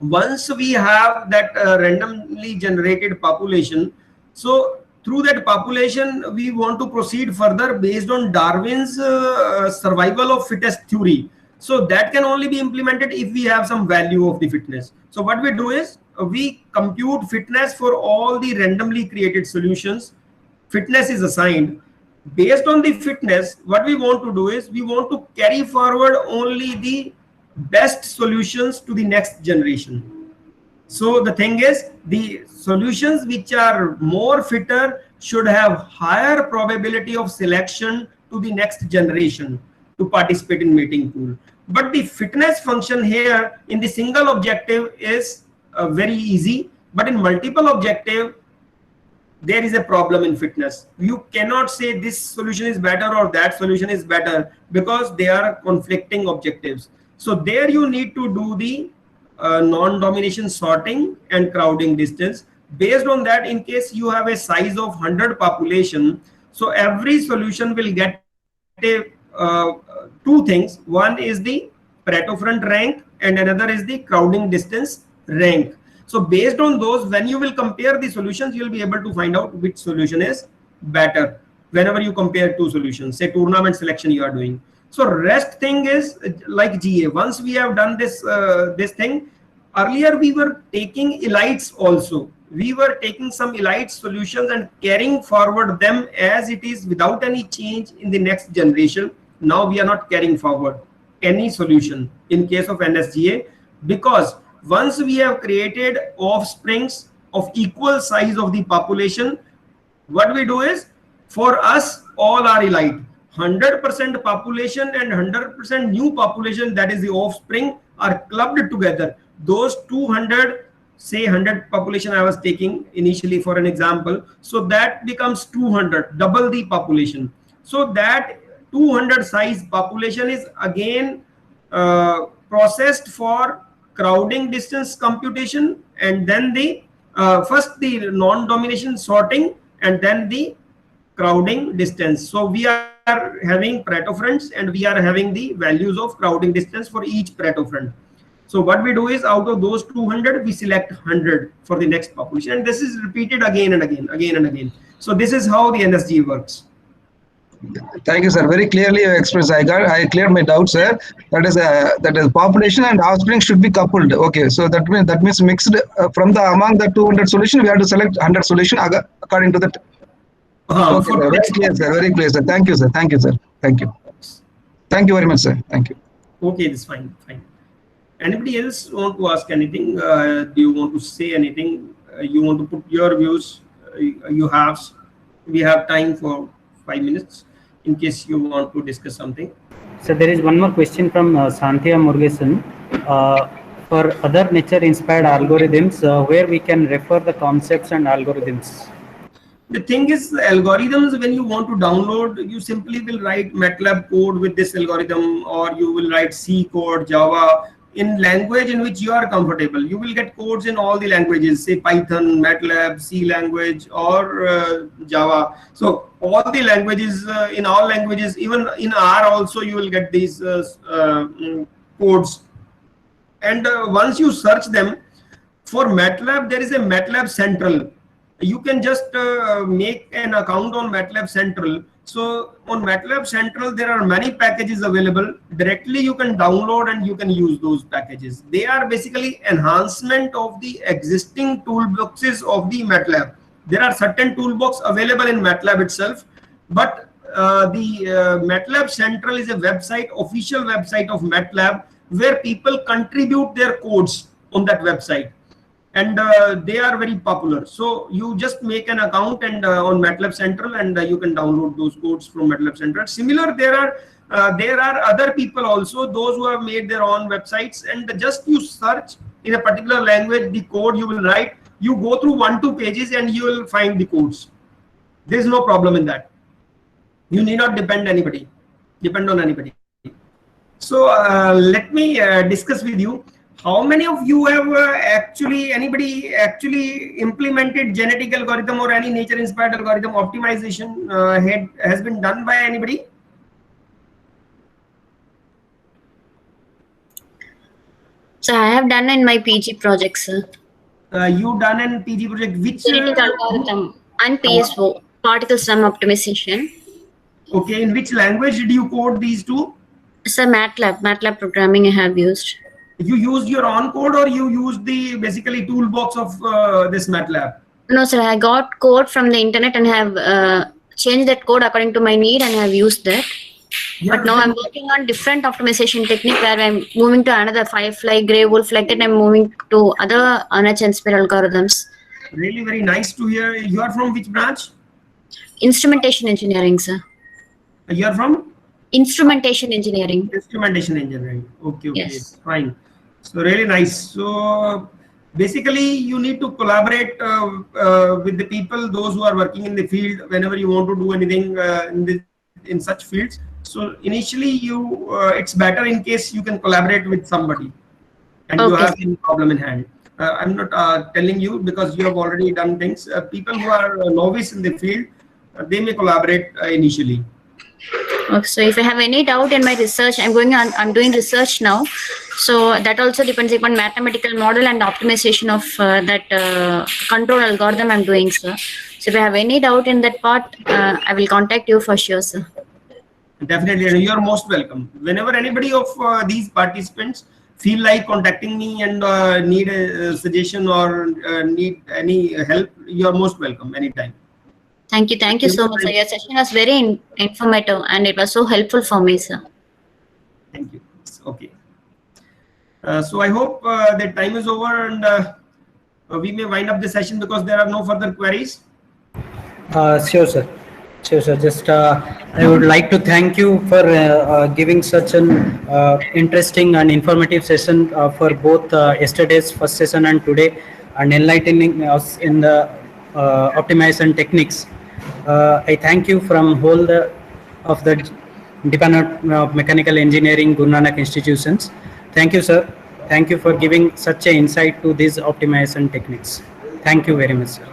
[SPEAKER 2] Once we have that randomly generated population, so through that population, we want to proceed further based on Darwin's survival of fittest theory. So that can only be implemented if we have some value of the fitness. So what we do is we compute fitness for all the randomly created solutions. Fitness is assigned. Based on the fitness, what we want to do is we want to carry forward only the best solutions to the next generation. So the thing is, the solutions which are more fitter should have higher probability of selection to the next generation to participate in mating pool. But the fitness function here in the single objective is very easy, but in multiple objective, there is a problem in fitness. You cannot say this solution is better or that solution is better, because they are conflicting objectives. So there you need to do the non-domination sorting and crowding distance. Based on that, in case you have a size of 100 population, so every solution will get a, two things. One is the Pareto front rank and another is the crowding distance rank. So based on those, when you will compare the solutions, you will be able to find out which solution is better whenever you compare two solutions, say tournament selection you are doing. So rest thing is like GA. Once we have done this this thing, earlier we were taking elites also. We were taking some elite solutions and carrying forward them as it is without any change in the next generation. Now we are not carrying forward any solution in case of NSGA, because once we have created offsprings of equal size of the population, what we do is, for us all are elite. 100% population and 100% new population, that is the offspring, are clubbed together. Those 200, say 100 population I was taking initially for an example, so that becomes 200, double the population. So that 200 size population is again processed for crowding distance computation, and then the first the non-domination sorting and then the crowding distance. So we are having Pareto fronts and we are having the values of crowding distance for each Pareto front. So what we do is, out of those 200, we select 100 for the next population, and this is repeated again and again. So this is how the NSG works.
[SPEAKER 6] Thank you, sir. Very clearly expressed. I cleared my doubts, sir. That is population and offspring should be coupled. Okay, so that means mixed from the among the 200 solution, we have to select 100 solution according to that. Okay, sir. Very clear, sir. Very clear, sir. Thank you, sir. Thank you, sir. Thank you. Thank you very much, sir. Thank you.
[SPEAKER 2] Okay, that's fine. Anybody else want to ask anything? Do you want to say anything? You want to put your views? We have time for 5 minutes in case you want to discuss something.
[SPEAKER 1] So there is one more question from Santhia Murugesan. For other nature-inspired algorithms, where we can refer the concepts and algorithms.
[SPEAKER 2] The thing is, the algorithms, when you want to download, you simply will write MATLAB code with this algorithm, or you will write C code, Java, in language in which you are comfortable. You will get codes in all the languages, say Python, MATLAB, C language, or Java. So all the languages, in all languages, even in R also, you will get these codes. And once you search them, for MATLAB, there is a MATLAB Central. You can just make an account on MATLAB Central. So on MATLAB Central, there are many packages available. Directly you can download and you can use those packages. They are basically enhancement of the existing toolboxes of the MATLAB. There are certain toolbox available in MATLAB itself, but the MATLAB Central is a website, official website of MATLAB, where people contribute their codes on that website. And they are very popular. So you just make an account and on MATLAB Central, and you can download those codes from MATLAB Central. Similar, there are other people also, those who have made their own websites, and just you search in a particular language the code you will write. You go through 1-2 pages and you will find the codes. There is no problem in that. You need not depend on anybody. So let me discuss with you. How many of you have anybody actually implemented genetic algorithm or any nature inspired algorithm optimization has been done by anybody?
[SPEAKER 7] So I have done in my PG project, sir.
[SPEAKER 2] You done in PG project which?
[SPEAKER 7] Genetic algorithm and PSO, particle sum optimization.
[SPEAKER 2] Okay, in which language did you code these two?
[SPEAKER 7] Sir, MATLAB programming I have used.
[SPEAKER 2] You used your own code, or you used the basically toolbox of this MATLAB?
[SPEAKER 7] No, sir, I got code from the internet and have changed that code according to my need and have used that. Yeah, but now I'm working on different optimization technique where I'm moving to another Firefly, Grey Wolf, like that. I'm moving to other nature-inspired algorithms.
[SPEAKER 2] Really very nice to hear. You are from which branch?
[SPEAKER 7] Instrumentation engineering, sir.
[SPEAKER 2] You are from?
[SPEAKER 7] Instrumentation engineering.
[SPEAKER 2] Instrumentation engineering. Okay,
[SPEAKER 7] yes.
[SPEAKER 2] Fine. So really nice. So basically you need to collaborate with the people, those who are working in the field, whenever you want to do anything in such fields. So initially it's better in case you can collaborate with somebody and you have any problem in hand. I'm not telling you because you have already done things. People who are novice in the field, they may collaborate initially.
[SPEAKER 7] Okay, so if I have any doubt in my research, I'm doing research now. So that also depends upon mathematical model and optimization of that control algorithm I'm doing, sir. So if I have any doubt in that part, I will contact you for sure, sir.
[SPEAKER 2] Definitely, you are most welcome. Whenever anybody of these participants feel like contacting me and need a suggestion or need any help, you are most welcome anytime.
[SPEAKER 7] Thank you so much, sir. Your session was very informative and it was so helpful for me, sir.
[SPEAKER 2] Thank you. Okay. So I hope the time is over and we may wind up the session because there are no further queries.
[SPEAKER 1] Sure, sir. Sure, sir. Just I would like to thank you for giving such an interesting and informative session for both yesterday's first session and today, and enlightening us in the optimization techniques. I thank you from whole of the Department of Mechanical Engineering, Guru Nanak institutions. Thank you, sir. Thank you for giving such an insight to these optimization techniques. Thank you very much, sir.